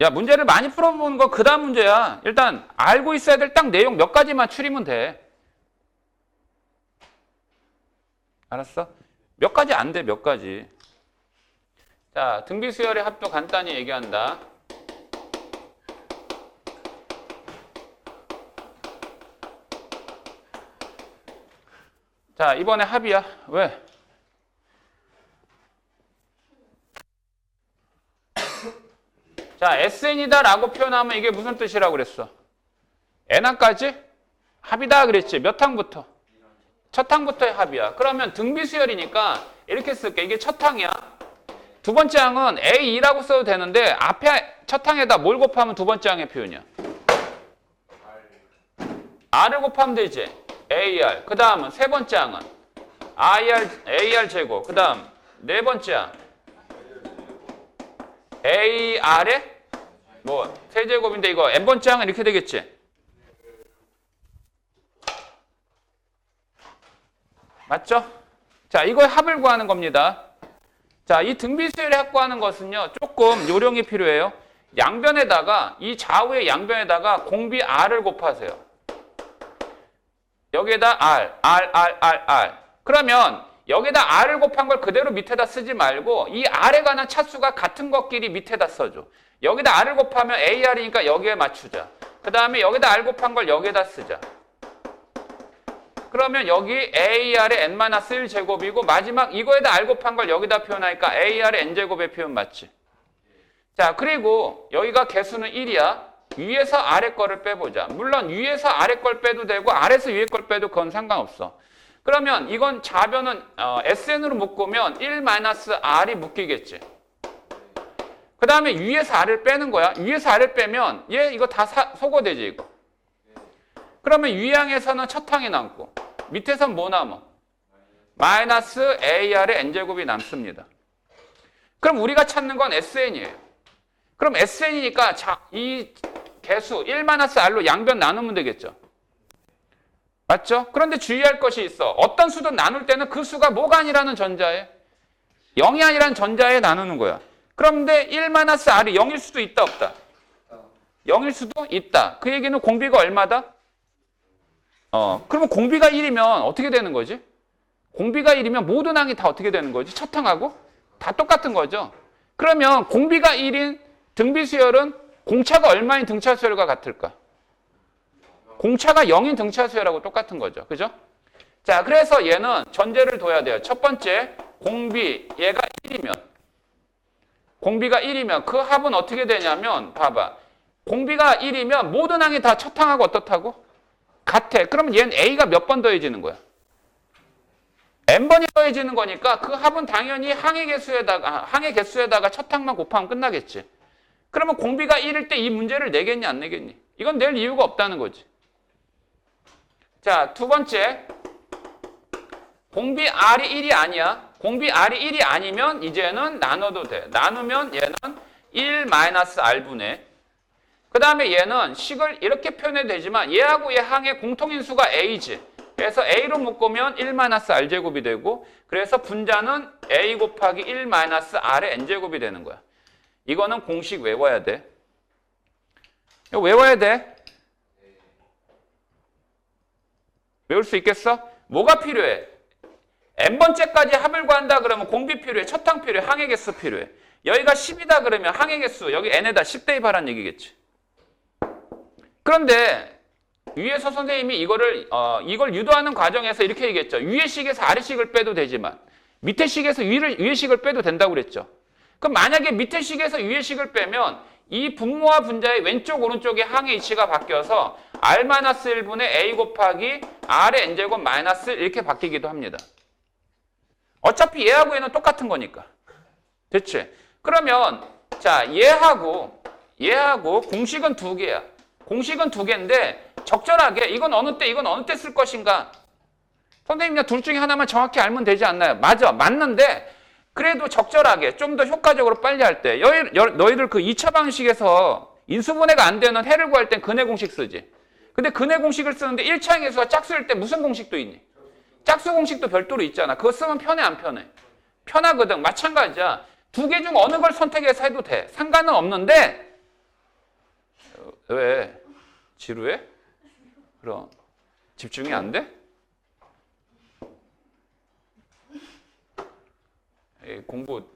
야 문제를 많이 풀어보는 거 그 다음 문제야. 일단 알고 있어야 될 딱 내용 몇 가지만 추리면 돼. 알았어? 몇 가지 안 돼, 몇 가지. 자, 등비수열의 합도 간단히 얘기한다. 자, 이번에 합이야. 왜? 자, SN이다 라고 표현하면 이게 무슨 뜻이라고 그랬어? N항까지? 합이다 그랬지. 몇 항부터? 첫 항부터의 합이야. 그러면 등비수열이니까 이렇게 쓸게. 이게 첫 항이야. 두 번째 항은 A2라고 써도 되는데 앞에 첫 항에다 뭘 곱하면 두 번째 항의 표현이야? R을 곱하면 되지. AR. 그 다음은 세 번째 항은 AR 제곱. 그 다음 네 번째 항 AR의 뭐 세제곱인데 이거 n번째 항은 이렇게 되겠지. 맞죠? 자, 이거의 합을 구하는 겁니다. 자, 이 등비수열의 합 구하는 것은요, 조금 요령이 필요해요. 양변에다가, 이 좌우의 양변에다가 공비 R을 곱하세요. 여기에다 R. 그러면 여기다 R을 곱한 걸 그대로 밑에다 쓰지 말고 이 R에 관한 차수가 같은 것끼리 밑에다 써줘. 여기다 R을 곱하면 AR이니까 여기에 맞추자. 그 다음에 여기다 R 곱한 걸 여기에다 쓰자. 그러면 여기 AR의 n-1 제곱이고 마지막 이거에다 R 곱한 걸 여기다 표현하니까 AR의 n제곱의 표현 맞지? 자, 그리고 여기가 개수는 1이야. 위에서 아래 거를 빼보자. 물론 위에서 아래 걸 빼도 되고 아래에서 위에 걸 빼도 그건 상관없어. 그러면 이건 좌변은 SN으로 묶으면 1-R이 묶이겠지. 그 다음에 위에서 R을 빼는 거야. 위에서 R을 빼면 얘 이거 다 소거되지 이거. 그러면 위항에서는 첫 항이 남고 밑에선 뭐 남아? 마이너스 AR의 n제곱이 남습니다. 그럼 우리가 찾는 건 SN이에요. 그럼 SN이니까 이 개수 1-R로 양변 나누면 되겠죠. 맞죠? 그런데 주의할 것이 있어. 어떤 수든 나눌 때는 그 수가 뭐가 아니라는 전자에 0이 아니라는 전자에 나누는 거야. 그런데 1-R이 0일 수도 있다 없다? 0일 수도 있다. 그 얘기는 공비가 얼마다? 그러면 공비가 1이면 어떻게 되는 거지? 공비가 1이면 모든 항이 다 어떻게 되는 거지? 첫 항하고? 다 똑같은 거죠. 그러면 공비가 1인 등비수열은 공차가 얼마인 등차수열과 같을까? 공차가 0인 등차수열하고 똑같은 거죠. 그죠? 자, 그래서 얘는 전제를 둬야 돼요. 첫 번째, 공비, 얘가 1이면. 공비가 1이면 그 합은 어떻게 되냐면, 봐봐. 공비가 1이면 모든 항이 다 첫 항하고 어떻다고? 같아. 그러면 얘는 A가 몇 번 더해지는 거야? n번이 더해지는 거니까 그 합은 당연히 항의 개수에다가 첫 항만 곱하면 끝나겠지. 그러면 공비가 1일 때 이 문제를 내겠니 안 내겠니? 이건 낼 이유가 없다는 거지. 자, 두 번째. 공비 R이 1이 아니야. 공비 R이 1이 아니면 이제는 나눠도 돼. 나누면 얘는 1-R분의. 그 다음에 얘는 식을 이렇게 표현해도 되지만 얘하고 얘 항의 공통인수가 A지. 그래서 A로 묶으면 1-R제곱이 되고 그래서 분자는 A 곱하기 1-R의 N제곱이 되는 거야. 이거는 공식 외워야 돼. 이거 외워야 돼. 외울 수 있겠어? 뭐가 필요해? n번째까지 합을 구한다 그러면 공비 필요해. 첫 항 필요해. 항의 개수 필요해. 여기가 10이다 그러면 항의 개수 여기 n에다 10 대입하라는 얘기겠지. 그런데 위에서 선생님이 이걸 유도하는 과정에서 이렇게 얘기했죠. 위의 식에서 아래 식을 빼도 되지만 밑에 식에서 위의 식을 빼도 된다고 그랬죠. 그럼 만약에 밑에 식에서 위의 식을 빼면 이 분모와 분자의 왼쪽 오른쪽의 항의 위치가 바뀌어서 R-1분의 A 곱하기 R의 N제곱 마이너스 이렇게 바뀌기도 합니다. 어차피 얘하고 얘는 똑같은 거니까. 됐지? 그러면 자 얘하고 공식은 두 개야. 공식은 두 개인데 적절하게 이건 어느 때 이건 어느 때 쓸 것인가? 선생님 그냥 둘 중에 하나만 정확히 알면 되지 않나요? 맞아. 맞는데 그래도 적절하게 좀 더 효과적으로 빨리 할 때 너희들 그 2차 방식에서 인수분해가 안 되는 해를 구할 땐 근해 공식 쓰지. 근데 근해 공식을 쓰는데 1차 항에서 짝수일 때 무슨 공식도 있니? 짝수 공식도 별도로 있잖아. 그거 쓰면 편해 안 편해? 편하거든. 마찬가지야. 두 개 중 어느 걸 선택해서 해도 돼. 상관은 없는데 왜? 지루해? 그럼 집중이 안 돼? 공부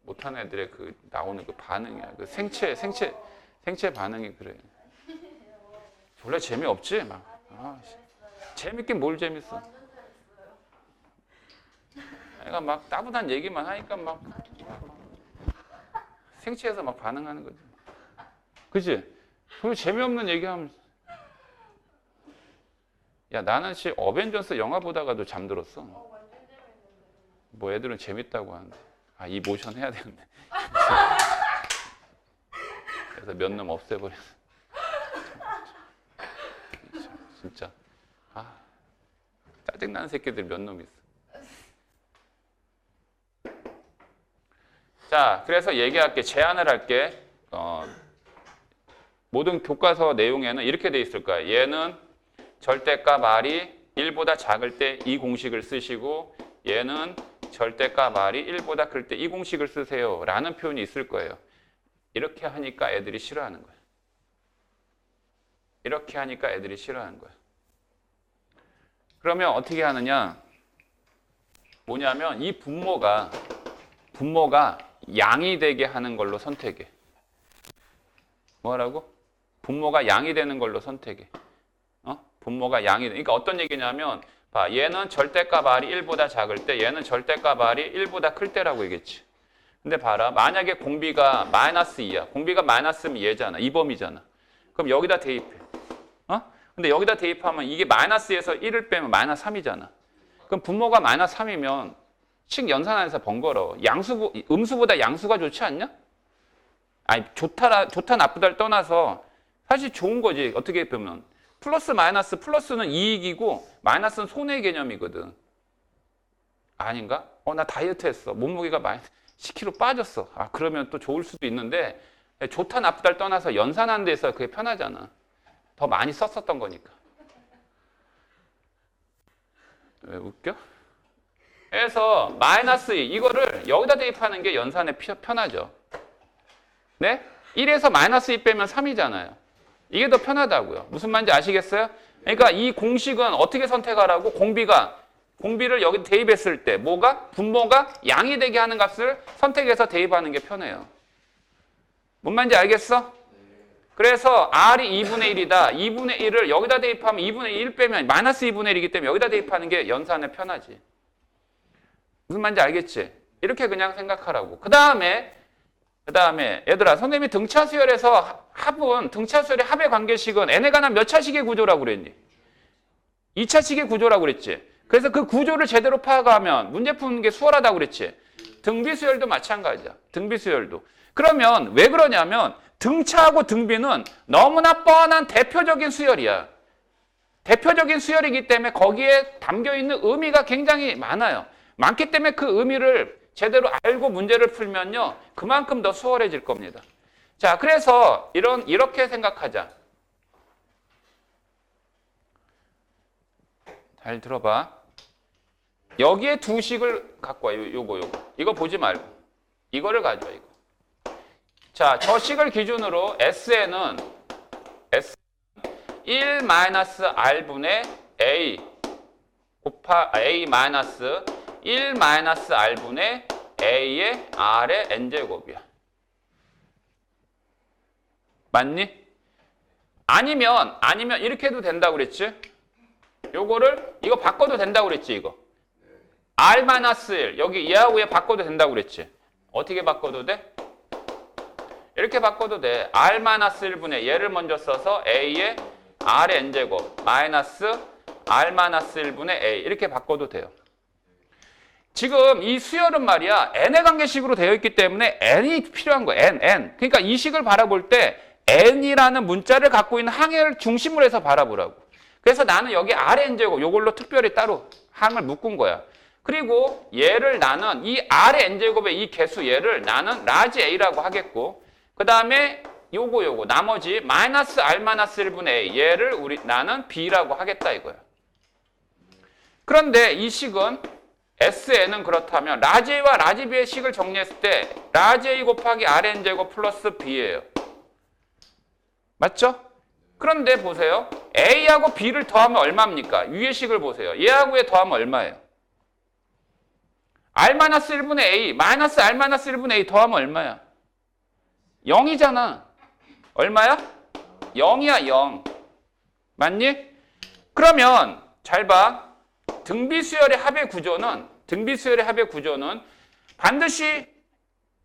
못하는 애들의 그 나오는 그 반응이야. 그 생체 반응이 그래. 원래 재미없지? 막. 재밌긴 뭘 재밌어. 애가 막 따분한 얘기만 하니까 막 생체해서 막 반응하는 거지. 그치? 그리고 재미없는 얘기하면 야 나는 어벤져스 영화 보다가도 잠들었어. 뭐 애들은 재밌다고 하는데 이 모션 해야 되는데 그래서 몇 놈 없애버렸어. 진짜 짜증나는 새끼들 몇 놈 있어. 자, 그래서 얘기할게. 제안을 할게. 모든 교과서 내용에는 이렇게 돼 있을 거야. 얘는 절대값 R이 1보다 작을 때 이 공식을 쓰시고 얘는 절대값 R이 1보다 클 때 이 공식을 쓰세요. 라는 표현이 있을 거예요. 이렇게 하니까 애들이 싫어하는 거야. 이렇게 하니까 애들이 싫어하는 거야. 그러면 어떻게 하느냐? 뭐냐면 이 분모가 양이 되게 하는 걸로 선택해. 뭐라고? 분모가 양이 되는 걸로 선택해. 분모가 양이 그러니까 어떤 얘기냐면 봐, 얘는 절대값 R이 1보다 작을 때 얘는 절대값 R이 1보다 클 때라고 얘기했지. 근데 봐라. 만약에 공비가 마이너스 2야. 공비가 마이너스면 얘잖아. 이 범위잖아. 그럼 여기다 대입해. 근데 여기다 대입하면 이게 마이너스에서 1을 빼면 마이너스 3이잖아. 그럼 분모가 마이너스 3이면 식 연산안에서 번거로워. 음수보다 양수가 좋지 않냐? 아니 좋다 나쁘다를 떠나서 사실 좋은 거지. 어떻게 보면 플러스 마이너스 플러스는 이익이고 마이너스는 손해 개념이거든. 아닌가? 나 다이어트 했어. 몸무게가 10kg 빠졌어. 그러면 또 좋을 수도 있는데 좋다 나쁘다를 떠나서 연산하는 데서 그게 편하잖아. 더 많이 썼었던 거니까. 왜 웃겨? 그래서 마이너스 2 이거를 여기다 대입하는 게 연산에 편하죠. 네? 1에서 마이너스 2 빼면 3이잖아요. 이게 더 편하다고요. 무슨 말인지 아시겠어요? 그러니까 이 공식은 어떻게 선택하라고? 공비를 여기 대입했을 때 분모가 양이 되게 하는 값을 선택해서 대입하는 게 편해요. 뭔 말인지 알겠어? 그래서 R이 2분의 1이다. 2분의 1을 여기다 대입하면 2분의 1 빼면 마이너스 2분의 1이기 때문에 여기다 대입하는 게 연산에 편하지. 무슨 말인지 알겠지? 이렇게 그냥 생각하라고. 그 다음에 얘들아 선생님이 등차수열에서 등차수열의 합의 관계식은 n에 관한 몇 차식의 구조라고 그랬니? 2차식의 구조라고 그랬지. 그래서 그 구조를 제대로 파악하면 문제 푸는 게 수월하다고 그랬지. 등비수열도 마찬가지야. 등비수열도. 그러면 왜 그러냐면 등차하고 등비는 너무나 뻔한 대표적인 수열이야. 대표적인 수열이기 때문에 거기에 담겨있는 의미가 굉장히 많아요. 많기 때문에 그 의미를 제대로 알고 문제를 풀면요. 그만큼 더 수월해질 겁니다. 자, 그래서 이렇게 생각하자. 잘 들어봐. 여기에 두 식을 갖고 와. 요거. 이거 보지 말고. 이거를 가져와, 이거. 자, 저 식을 기준으로 Sn은 1-R분의 A A 1-R분의 A의 R의 N제곱이야. 맞니? 아니면 이렇게 해도 된다고 그랬지? 이거 바꿔도 된다고 그랬지, 이거. R-1, 여기 얘하고 얘 바꿔도 된다고 그랬지? 어떻게 바꿔도 돼? 이렇게 바꿔도 돼. R-1분의 얘를 먼저 써서 A의 R의 N제곱 마이너스 R-1분의 A 이렇게 바꿔도 돼요. 지금 이 수열은 말이야 n의 관계식으로 되어 있기 때문에 n이 필요한 거야. n. 그러니까 이 식을 바라볼 때 n이라는 문자를 갖고 있는 항을 중심으로 해서 바라보라고. 그래서 나는 여기 R의 N제곱 요걸로 특별히 따로 항을 묶은 거야. 그리고 얘를 나는 이 R의 N제곱의 이 개수 얘를 나는 라지 A라고 하겠고 그 다음에 요거 나머지 마이너스 R-1분의 A 얘를 나는 B라고 하겠다 이거야. 그런데 이 식은 SN은 그렇다면 라지 A와 라지 B의 식을 정리했을 때 라지 A 곱하기 Rn제곱 플러스 B예요. 맞죠? 그런데 보세요. A하고 B를 더하면 얼마입니까? 위의 식을 보세요. 얘하고 얘 더하면 얼마예요? R-1분의 A 마이너스 R-1분의 A 더하면 얼마야? 0이잖아. 얼마야? 0이야, 0. 맞니? 그러면 잘 봐. 등비수열의 합의 구조는 반드시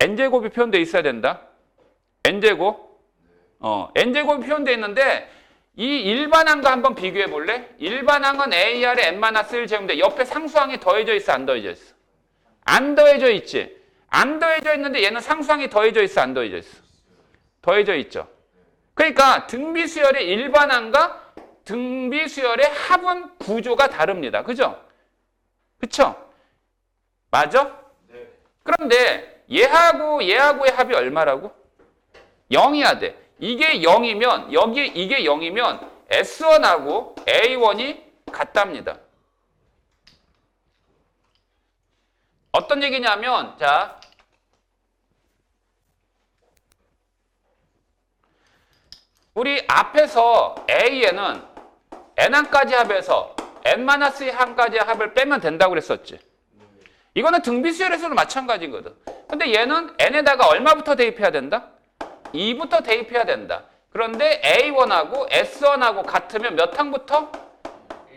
n제곱이 표현되어 있어야 된다. n제곱. n제곱이 표현되어 있는데 이 일반항과 한번 비교해 볼래? 일반항은 AR의 n-1 제곱인데 옆에 상수항이 더해져 있어, 안 더해져 있어? 안 더해져 있지. 안 더해져 있는데 얘는 상수항이 더해져 있어, 안 더해져 있어? 더해져 있죠. 그러니까 등비수열의 일반항과 등비수열의 합은 구조가 다릅니다. 그죠? 그쵸? 맞아? 네. 그런데 얘하고의 합이 얼마라고? 0이야 돼. 이게 0이면 이게 0이면 S1하고 A1이 같답니다. 어떤 얘기냐면 자 우리 앞에서 A에는 N항까지 합해서 N-1항까지 합을 빼면 된다고 그랬었지. 이거는 등비수열에서도 마찬가지거든. 근데 얘는 N에다가 얼마부터 대입해야 된다? 2부터 대입해야 된다. 그런데 A1하고 S1하고 같으면 몇 항부터?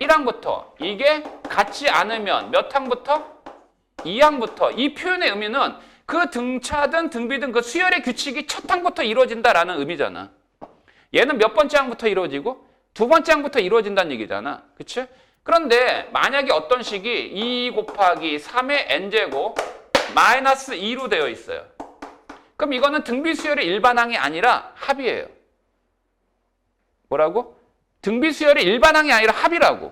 1항부터. 이게 같지 않으면 몇 항부터? 2항부터. 이 표현의 의미는 그 등차든 등비든 그 수열의 규칙이 첫 항부터 이루어진다라는 의미잖아. 얘는 몇 번째 항부터 이루어지고 두 번째 항부터 이루어진다는 얘기잖아. 그치? 그런데 만약에 어떤 식이 2 곱하기 3의 n제곱 마이너스 2로 되어 있어요. 그럼 이거는 등비수열의 일반항이 아니라 합이에요. 뭐라고? 등비수열의 일반항이 아니라 합이라고.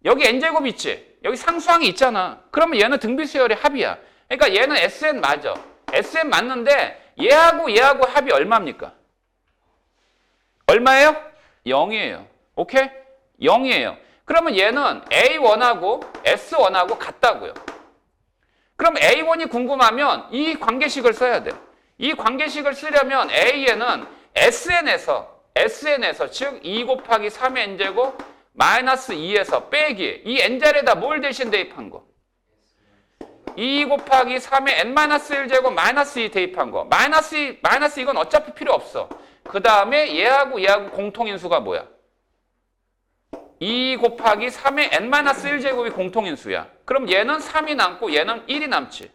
여기 n제곱 있지? 여기 상수항이 있잖아. 그러면 얘는 등비수열의 합이야. 그러니까 얘는 Sn 맞아. Sn 맞는데 얘하고 합이 얼마입니까? 얼마예요? 0이에요. 오케이? 0이에요. 그러면 얘는 A1하고 S1하고 같다고요. 그럼 A1이 궁금하면 이 관계식을 써야 돼. 이 관계식을 쓰려면 A에는 SN에서 즉 2 곱하기 3의 n제곱 마이너스 2에서 빼기 이 n자리에다 뭘 대신 대입한 거? 2 곱하기 3의 n-1제곱 마이너스 2 대입한 거. 마이너스 이건 어차피 필요 없어. 그 다음에 얘하고 공통인수가 뭐야? 2 곱하기 3의 n-1제곱이 공통인수야. 그럼 얘는 3이 남고 얘는 1이 남지.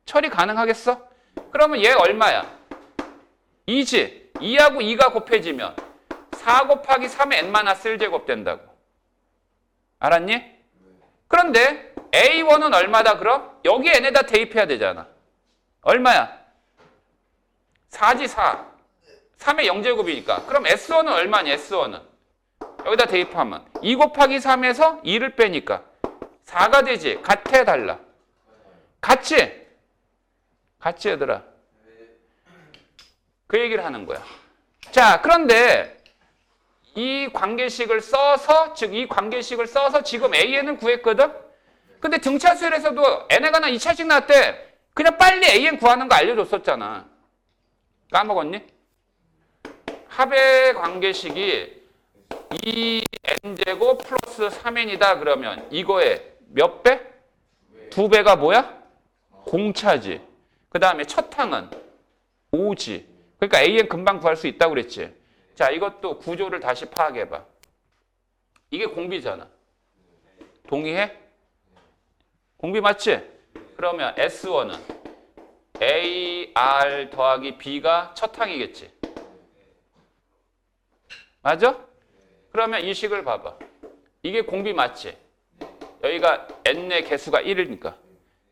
처리 가능하겠어? 그러면 얘 얼마야? 2지. 2하고 2가 곱해지면 4 곱하기 3의 n-1제곱 된다고. 알았니? 그런데 A1은 얼마다 그럼? 여기 n에다 대입해야 되잖아. 얼마야? 4지 4. 3의 0제곱이니까. 그럼 S1은 얼마니? S1은. 여기다 대입하면 2 곱하기 3에서 2를 빼니까 4가 되지. 같아 달라? 같지? 같지 얘들아. 그 얘기를 하는 거야. 자, 그런데 이 관계식을 써서, 즉 이 관계식을 써서 지금 AN을 구했거든? 근데 등차 수열에서도 n에 관한 2차식 나왔대. 그냥 빨리 AN 구하는 거 알려줬었잖아. 까먹었니? 합의 관계식이 2n제곱 플러스 3n이다 그러면 이거에 몇 배? 2배가 뭐야? 공차지. 그 다음에 첫 항은 5지. 그러니까 AN 금방 구할 수 있다고 그랬지. 자, 이것도 구조를 다시 파악해봐. 이게 공비잖아. 동의해? 공비 맞지? 그러면 S1은 AR 더하기 B가 첫 항이겠지. 맞아? 그러면 이 식을 봐봐. 이게 공비 맞지? 여기가 n의 개수가 1이니까.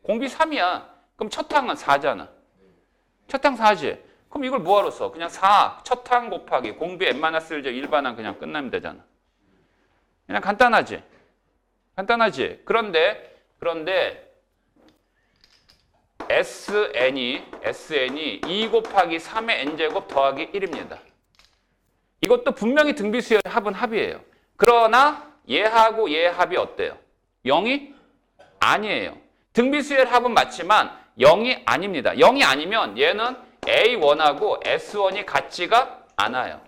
공비 3이야. 그럼 첫 항은 4잖아. 첫 항 4지? 그럼 이걸 뭐하러 써? 그냥 4, 첫 항 곱하기 공비 n-1제 일반항 그냥 끝나면 되잖아. 그냥 간단하지? 간단하지? 그런데 SN이 2 곱하기 3의 n제곱 더하기 1입니다. 이것도 분명히 등비수열 합은 합이에요. 그러나 얘하고 얘의 합이 어때요? 0이 아니에요. 등비수열 합은 맞지만 0이 아닙니다. 0이 아니면 얘는 A1하고 S1이 같지가 않아요.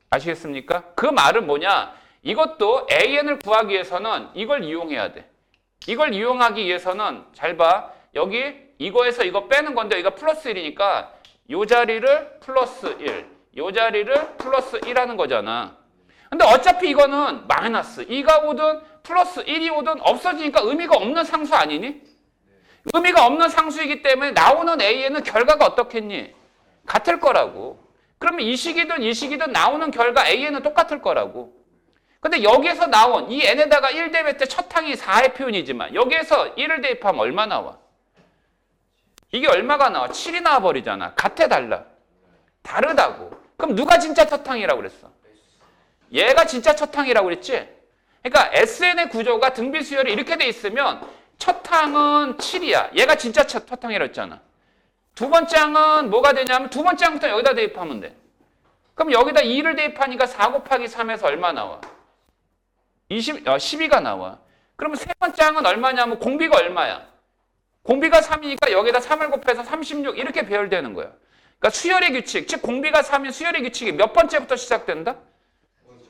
아시겠습니까? 그 말은 뭐냐? 이것도 AN을 구하기 위해서는 이걸 이용해야 돼. 이걸 이용하기 위해서는 잘 봐. 여기 이거에서 이거 빼는 건데 여기가 플러스 1이니까 이 자리를 플러스 1, 이 자리를 플러스 1 하는 거잖아. 근데 어차피 이거는 마이너스 2가 오든 플러스 1이 오든 없어지니까 의미가 없는 상수 아니니? 의미가 없는 상수이기 때문에 나오는 AN은 결과가 어떻겠니? 같을 거라고. 그러면 이 식이든 나오는 결과 AN은 똑같을 거라고. 근데 여기에서 나온 이 n에다가 1 대입할 때 첫 항이 4의 표현이지만 여기에서 1을 대입하면 얼마 나와? 이게 얼마가 나와? 7이 나와버리잖아. 같아 달라? 다르다고. 그럼 누가 진짜 첫 항이라고 그랬어? 얘가 진짜 첫 항이라고 그랬지? 그러니까 SN의 구조가 등비수열이 이렇게 돼 있으면 첫 항은 7이야. 얘가 진짜 첫 항이라고 했잖아. 두 번째 항은 뭐가 되냐면 두 번째 항부터 여기다 대입하면 돼. 그럼 여기다 2를 대입하니까 4 곱하기 3에서 얼마 나와? 12가 나와. 그러면 세 번째 항은 얼마냐면 공비가 얼마야? 공비가 3이니까 여기다 3을 곱해서 36 이렇게 배열되는 거야. 그러니까 수열의 규칙, 즉 공비가 3인 수열의 규칙이 몇 번째부터 시작된다?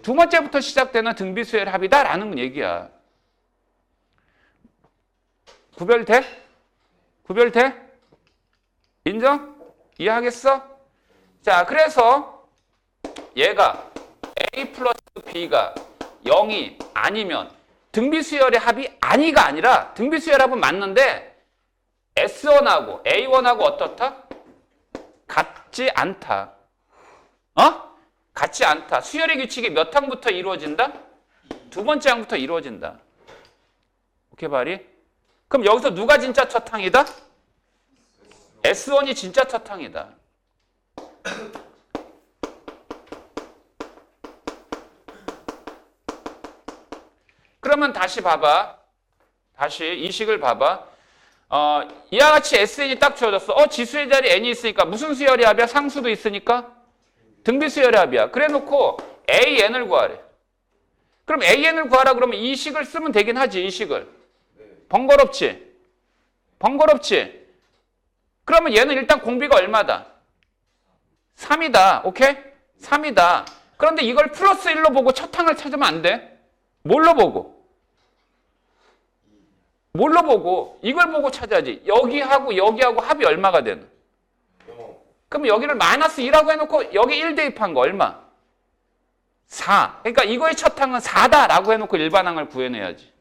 두 번째부터 시작되는 등비수열 합이다라는 얘기야. 구별돼? 구별돼? 인정? 이해하겠어? 자, 그래서 얘가 A 플러스 B가 0이 아니면 등비수열의 합이 아니가 아니라 등비수열 합은 맞는데 S1하고 A1하고 어떻다? 같지 않다. 어? 같지 않다. 수열의 규칙이 몇 항부터 이루어진다? 두 번째 항부터 이루어진다. 오케이, 바리? 그럼 여기서 누가 진짜 첫 항이다? S1이 진짜 첫 항이다. 그러면 다시 봐봐. 다시 이 식을 봐봐. 이와 같이 SN이 딱 주어졌어. 지수의 자리 n이 있으니까 무슨 수열의 합이야? 상수도 있으니까 등비수열의 합이야. 그래 놓고 AN을 구하래. 그럼 AN을 구하라 그러면 이 식을 쓰면 되긴 하지. 이 식을. 번거롭지? 번거롭지? 그러면 얘는 일단 공비가 얼마다? 3이다. 오케이? 3이다. 그런데 이걸 플러스 1로 보고 첫 항을 찾으면 안 돼. 뭘로 보고? 뭘로 보고? 이걸 보고 찾아야지. 여기하고 여기하고 합이 얼마가 되는? 그럼 여기를 마이너스 2라고 해놓고 여기 1 대입한 거 얼마? 4. 그러니까 이거의 첫 항은 4다라고 해놓고 일반항을 구해내야지.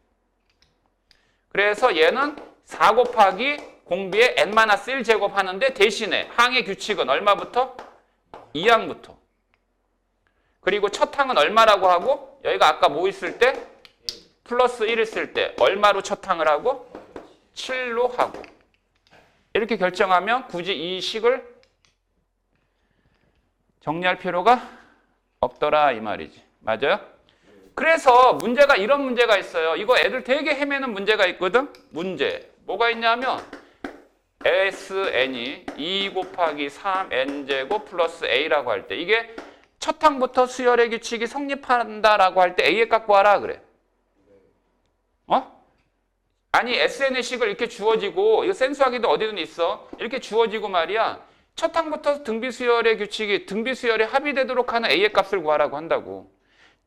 그래서 얘는 4 곱하기 공비의 n-1 제곱하는데 대신에 항의 규칙은 얼마부터? 2항부터. 그리고 첫 항은 얼마라고 하고 여기가 아까 뭐 있을 때? 플러스 1 있을 때 얼마로 첫 항을 하고? 7로 하고. 이렇게 결정하면 굳이 이 식을 정리할 필요가 없더라 이 말이지. 맞아요? 그래서 문제가 이런 문제가 있어요. 이거 애들 되게 헤매는 문제가 있거든. 문제. 뭐가 있냐면 SN이 2 곱하기 3n제곱 플러스 A라고 할 때 이게 첫 항부터 수열의 규칙이 성립한다라고 할 때 A의 값 구하라 그래. 아니 SN의 식을 이렇게 주어지고 이거 센수하기도 어디든 있어. 이렇게 주어지고 말이야. 첫 항부터 등비수열의 규칙이 등비수열의 합의되도록 하는 A의 값을 구하라고 한다고.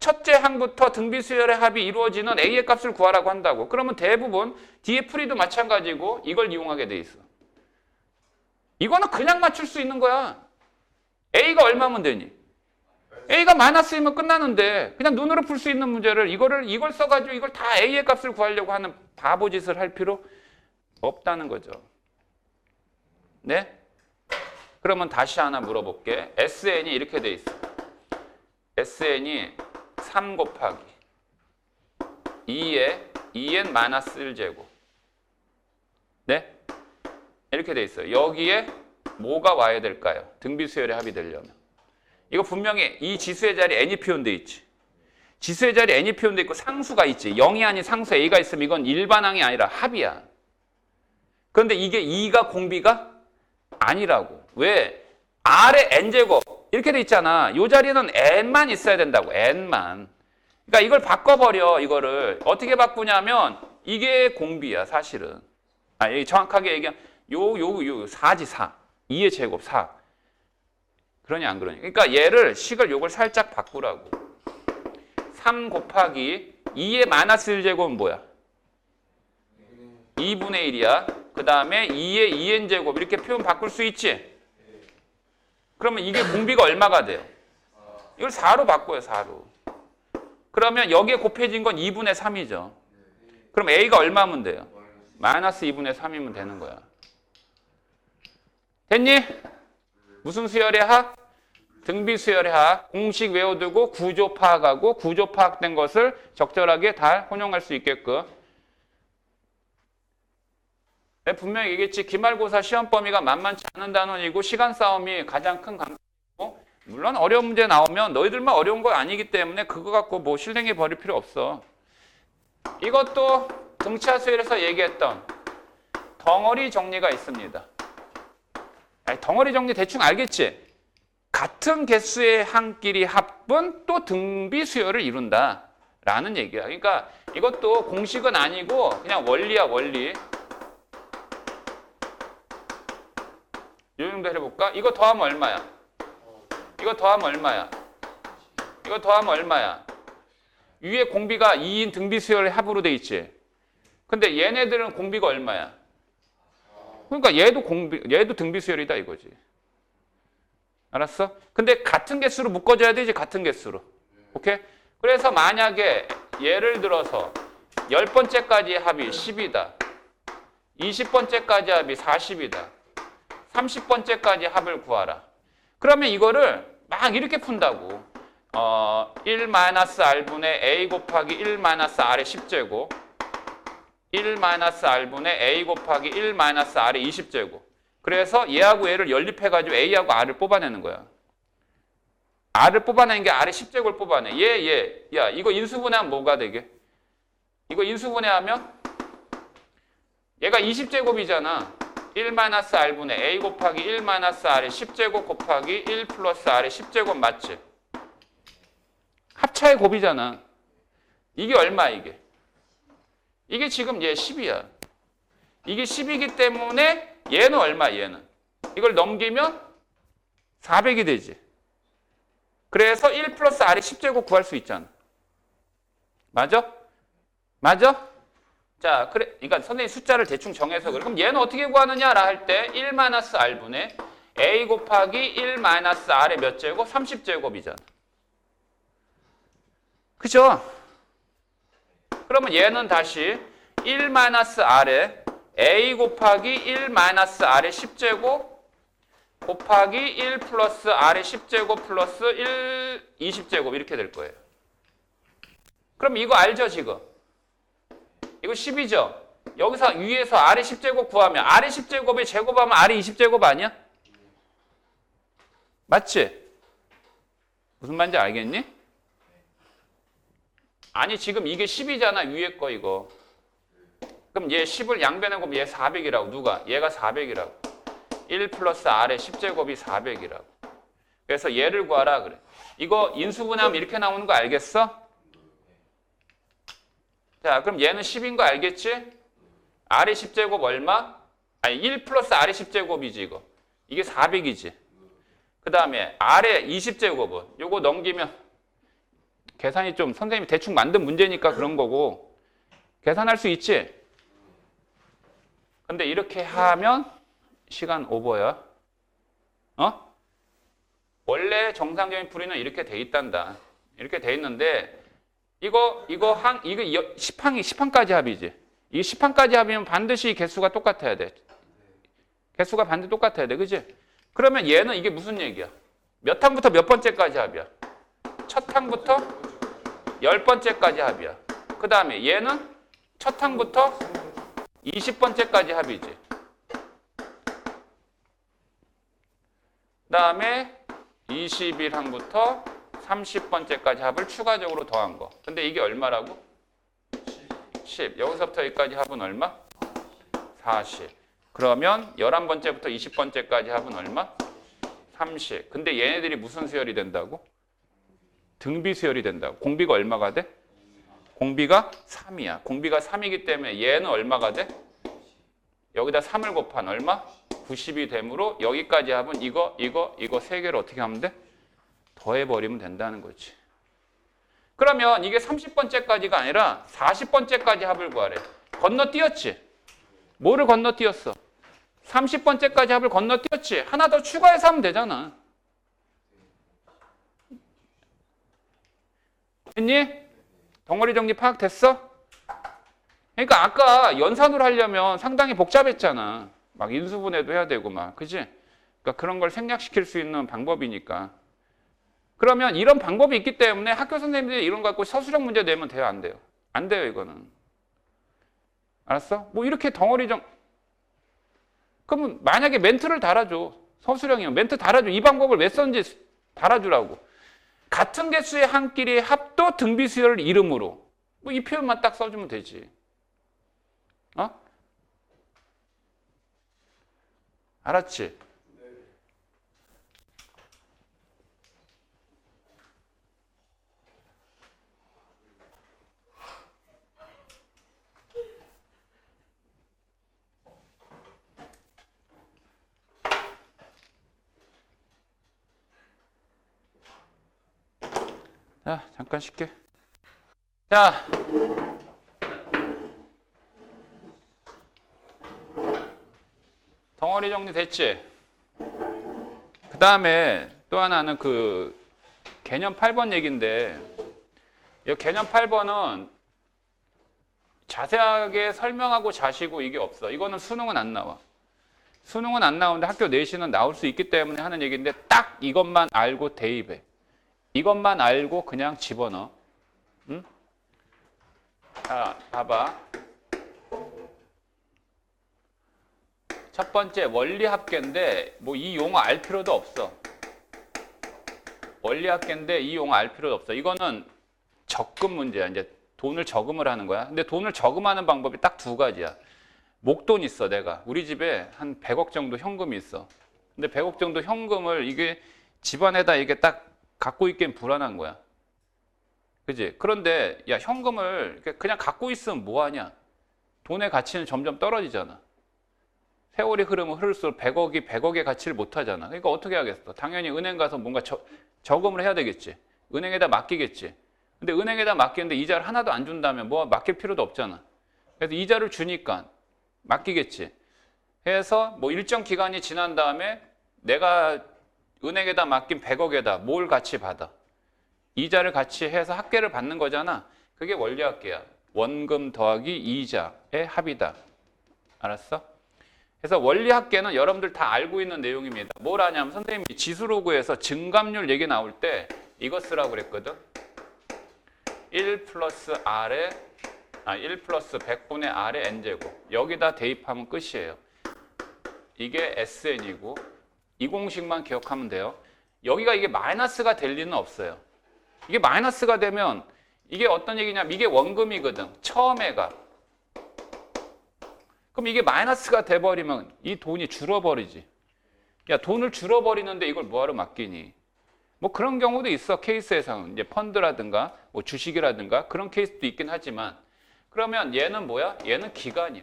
첫째 항부터 등비수열의 합이 이루어지는 A의 값을 구하라고 한다고. 그러면 대부분 뒤에 풀이도 마찬가지고 이걸 이용하게 돼 있어. 이거는 그냥 맞출 수 있는 거야. A가 얼마면 되니? A가 마이너스이면 끝나는데 그냥 눈으로 풀 수 있는 문제를 이걸 써가지고 이걸 다 A의 값을 구하려고 하는 바보짓을 할 필요 없다는 거죠. 네? 그러면 다시 하나 물어볼게. SN이 이렇게 돼 있어. SN이 3 곱하기 2에 2n 마이너스 1제곱. 네? 이렇게 돼 있어요. 여기에 뭐가 와야 될까요? 등비수열의 합이 되려면. 이거 분명히 이 지수의 자리에 n이 표현돼 있지. 지수의 자리에 n이 표현돼 있고 상수가 있지. 0이 아닌 상수 a가 있으면 이건 일반항이 아니라 합이야. 그런데 이게 2가 공비가 아니라고. 왜? R에 n제곱 이렇게 돼 있잖아. 이 자리에는 n만 있어야 된다고. n만. 그러니까 이걸 바꿔버려. 이거를 어떻게 바꾸냐면 이게 공비야 사실은. 정확하게 얘기하면 요 4지 4. 2의 제곱 4. 그러냐 안 그러냐. 그러니까 얘를 식을 요걸 살짝 바꾸라고. 3 곱하기 2의 마이너스 1제곱은 뭐야? 2분의 1이야. 그 다음에 2의 2n제곱 이렇게 표현 바꿀 수 있지? 그러면 이게 공비가 얼마가 돼요? 이걸 4로 바꿔요. 4로. 그러면 여기에 곱해진 건 2분의 3이죠. 그럼 A가 얼마면 돼요? 마이너스 2분의 3이면 되는 거야. 됐니? 무슨 수열의 합? 등비수열의 합. 공식 외워두고 구조 파악하고 구조 파악된 것을 적절하게 다 혼용할 수 있게끔. 분명히 얘기했지. 기말고사 시험 범위가 만만치 않은 단원이고 시간 싸움이 가장 큰 강점이고 물론 어려운 문제 나오면 너희들만 어려운 거 아니기 때문에 그거 갖고 뭐 실행해 버릴 필요 없어. 이것도 등차 수열에서 얘기했던 덩어리 정리가 있습니다. 덩어리 정리 대충 알겠지? 같은 개수의 항끼리 합은 또 등비수열을 이룬다 라는 얘기야. 그러니까 이것도 공식은 아니고 그냥 원리야 원리. 이 정도 해볼까? 이거 더하면 얼마야? 이거 더하면 얼마야? 이거 더하면 얼마야? 위에 공비가 2인 등비수열의 합으로 돼 있지. 근데 얘네들은 공비가 얼마야? 그러니까 얘도 등비수열이다 이거지. 알았어? 근데 같은 개수로 묶어줘야 되지. 같은 개수로. 오케이? 그래서 만약에 예를 들어서 10번째까지의 합이 10이다. 20번째까지 합이 40이다. 30번째까지 합을 구하라. 그러면 이거를 막 이렇게 푼다고. 1-r분의 a 곱하기 1-r의 10제곱 1-r분의 a 곱하기 1-r의 20제곱. 그래서 얘하고 얘를 연립해가지고 a하고 r을 뽑아내는 거야. r을 뽑아내는 게 r의 10제곱을 뽑아내. 야, 이거 인수분해하면 뭐가 되게? 이거 인수분해하면 얘가 20제곱이잖아. 1-r분의 a 곱하기 1-r의 10제곱 곱하기 1 플러스 r의 10제곱 맞지? 합차의 곱이잖아. 이게 얼마야 이게? 이게 지금 얘 10이야. 이게 10이기 때문에 얘는 얼마 얘는? 이걸 넘기면 400이 되지. 그래서 1 플러스 r의 10제곱 구할 수 있잖아. 맞아? 맞아? 자, 그래, 그러니까 선생님이 숫자를 대충 정해서 그래. 그럼 얘는 어떻게 구하느냐라 할 때 1-r분의 a 곱하기 1-r의 몇 제곱? 30제곱이잖아. 그죠? 그러면 얘는 다시 1-r에 a 곱하기 1-r의 10제곱 곱하기 1 플러스 R의 10제곱 플러스 1 20제곱 이렇게 될 거예요. 그럼 이거 알죠 지금? 이거 10이죠? 여기서 위에서 R의 10제곱 구하면 R의 10제곱에 제곱하면 R의 20제곱 아니야? 맞지? 무슨 말인지 알겠니? 아니 지금 이게 10이잖아 위에 거 이거. 그럼 얘 10을 양변하고 얘 400이라고. 누가? 얘가 400이라고. 1 플러스 R의 10제곱이 400이라고. 그래서 얘를 구하라 그래. 이거 인수분해하면 이렇게 나오는 거 알겠어? 자 그럼 얘는 10인 거 알겠지? R의 10제곱 얼마? 아니 1 플러스 R의 10제곱이지 이거. 이게 400이지. 그 다음에 R의 20제곱은 요거 넘기면 계산이 좀 선생님이 대충 만든 문제니까 그런 거고 계산할 수 있지? 근데 이렇게 하면 시간 오버야. 어? 원래 정상적인 풀이는 이렇게 돼 있단다. 이렇게 돼 있는데 이거 10항까지 합이지. 이 10항까지 합이면 반드시 개수가 똑같아야 돼. 개수가 반드시 똑같아야 돼. 그지? 그러면 얘는 이게 무슨 얘기야? 몇 항부터 몇 번째까지 합이야? 첫 항부터 10번째까지 합이야. 그 다음에 얘는 첫 항부터 20번째까지 합이지. 그 다음에 21항부터 30번째까지 합을 추가적으로 더한 거. 근데 이게 얼마라고? 10. 여기서부터 여기까지 합은 얼마? 40. 그러면 11번째부터 20번째까지 합은 얼마? 30. 근데 얘네들이 무슨 수열이 된다고? 등비 수열이 된다고. 공비가 얼마가 돼? 공비가 3이야. 공비가 3이기 때문에 얘는 얼마가 돼? 여기다 3을 곱한 얼마? 90이 되므로 여기까지 합은 이거 세 개를 어떻게 하면 돼? 더해버리면 된다는 거지. 그러면 이게 30번째까지가 아니라 40번째까지 합을 구하래. 건너뛰었지? 뭐를 건너뛰었어? 30번째까지 합을 건너뛰었지? 하나 더 추가해서 하면 되잖아. 됐니? 덩어리 정리 파악됐어? 그러니까 아까 연산으로 하려면 상당히 복잡했잖아. 막 인수분해도 해야 되고 막, 그지? 그러니까 그런 걸 생략시킬 수 있는 방법이니까. 그러면 이런 방법이 있기 때문에 학교 선생님들이 이런 거 갖고 서술형 문제 내면 돼요, 안 돼요? 안 돼요, 이거는. 알았어? 뭐 이렇게 덩어리 그러면 만약에 멘트를 달아줘. 서술형이면 멘트 달아줘. 이 방법을 왜 썼는지 달아주라고. 같은 개수의 항끼리의 합도 등비수열을 이름으로. 뭐 이 표현만 딱 써주면 되지. 어? 알았지? 자, 잠깐 쉴게. 자, 덩어리 정리 됐지? 그 다음에 또 하나는 그 개념 8번 얘기인데, 이 개념 8번은 자세하게 설명하고 자시고 이게 없어. 이거는 수능은 안 나와. 수능은 안 나오는데 학교 내신은 나올 수 있기 때문에 하는 얘기인데 딱 이것만 알고 대입해. 이것만 알고 그냥 집어넣어. 응? 자, 봐봐. 첫 번째 원리합계인데 뭐 이 용어 알 필요도 없어. 원리합계인데 이 용어 알 필요도 없어. 이거는 적금 문제야. 이제 돈을 저금을 하는 거야. 근데 돈을 저금하는 방법이 딱 두 가지야. 목돈 있어, 내가. 우리 집에 한 100억 정도 현금이 있어. 근데 100억 정도 현금을 이게 집안에다 이게 딱 갖고 있기엔 불안한 거야. 그지? 그런데 야, 현금을 그냥 갖고 있으면 뭐하냐? 돈의 가치는 점점 떨어지잖아. 세월이 흐르면 흐를수록 100억의 가치를 못 하잖아. 그러니까 어떻게 하겠어? 당연히 은행 가서 뭔가 저금을 해야 되겠지. 은행에다 맡기겠지. 근데 은행에다 맡기는데 이자를 하나도 안 준다면 뭐 맡길 필요도 없잖아. 그래서 이자를 주니까 맡기겠지. 해서 뭐 일정 기간이 지난 다음에 내가 은행에다 맡긴 100억에다 뭘 같이 받아? 이자를 같이 해서 합계를 받는 거잖아. 그게 원리합계야. 원금 더하기 이자의 합이다. 알았어? 그래서 원리학계는 여러분들 다 알고 있는 내용입니다. 뭘 하냐면 선생님이 지수로그에서 증감률 얘기 나올 때 이거 쓰라고 그랬거든. 1 플러스 100분의 R의 N제곱. 여기다 대입하면 끝이에요. 이게 SN이고 이 공식만 기억하면 돼요. 여기가 이게 마이너스가 될 리는 없어요. 이게 마이너스가 되면 이게 어떤 얘기냐면 이게 원금이거든. 처음에가. 그럼 이게 마이너스가 돼버리면 이 돈이 줄어버리지. 야, 돈을 줄어버리는데 이걸 뭐하러 맡기니? 뭐 그런 경우도 있어. 케이스에서는 이제 펀드라든가 뭐 주식이라든가 그런 케이스도 있긴 하지만 그러면 얘는 뭐야? 얘는 기간이야.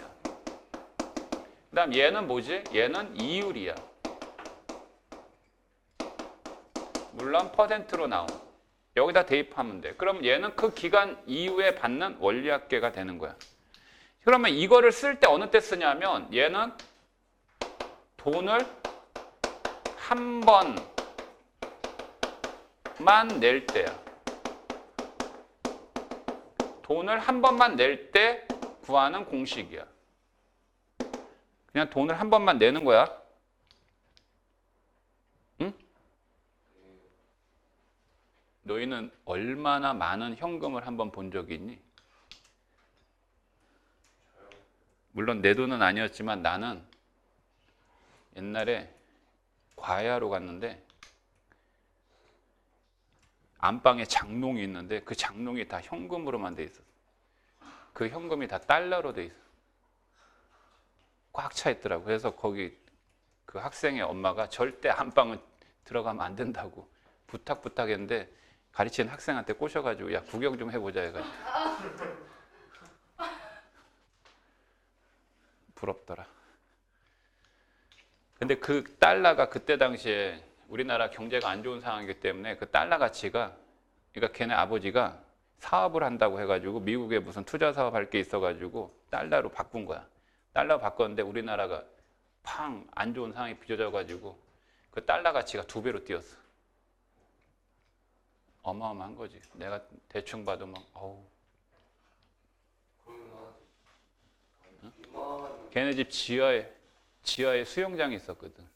그다음 얘는 뭐지? 얘는 이율이야. 물론 퍼센트로 나온. 여기다 대입하면 돼. 그럼 얘는 그 기간 이후에 받는 원리학계가 되는 거야. 그러면 이거를 쓸 때 어느 때 쓰냐면 얘는 돈을 한 번만 낼 때야. 돈을 한 번만 낼 때 구하는 공식이야. 그냥 돈을 한 번만 내는 거야. 응? 너희는 얼마나 많은 현금을 한 번 본 적이 있니? 물론 내 돈은 아니었지만 나는 옛날에 과외하러 갔는데 안방에 장롱이 있는데 그 장롱이 다 현금으로만 돼 있었어. 그 현금이 다 달러로 돼 있어. 꽉 차 있더라고. 그래서 거기 그 학생의 엄마가 절대 안방은 들어가면 안 된다고 부탁했는데 가르치는 학생한테 꼬셔가지고 야 구경 좀 해보자 해가지고 부럽더라. 근데 그 달러가 그때 당시에 우리나라 경제가 안 좋은 상황이기 때문에 그 달러 가치가, 그러니까 걔네 아버지가 사업을 한다고 해가지고 미국에 무슨 투자 사업 할 게 있어가지고 달러로 바꾼 거야. 달러 바꿨는데 우리나라가 팡 안 좋은 상황이 빚어져가지고 그 달러 가치가 2배로 뛰었어. 어마어마한 거지. 내가 대충 봐도 막 어우. 응? 걔네 집 지하에 수영장이 있었거든.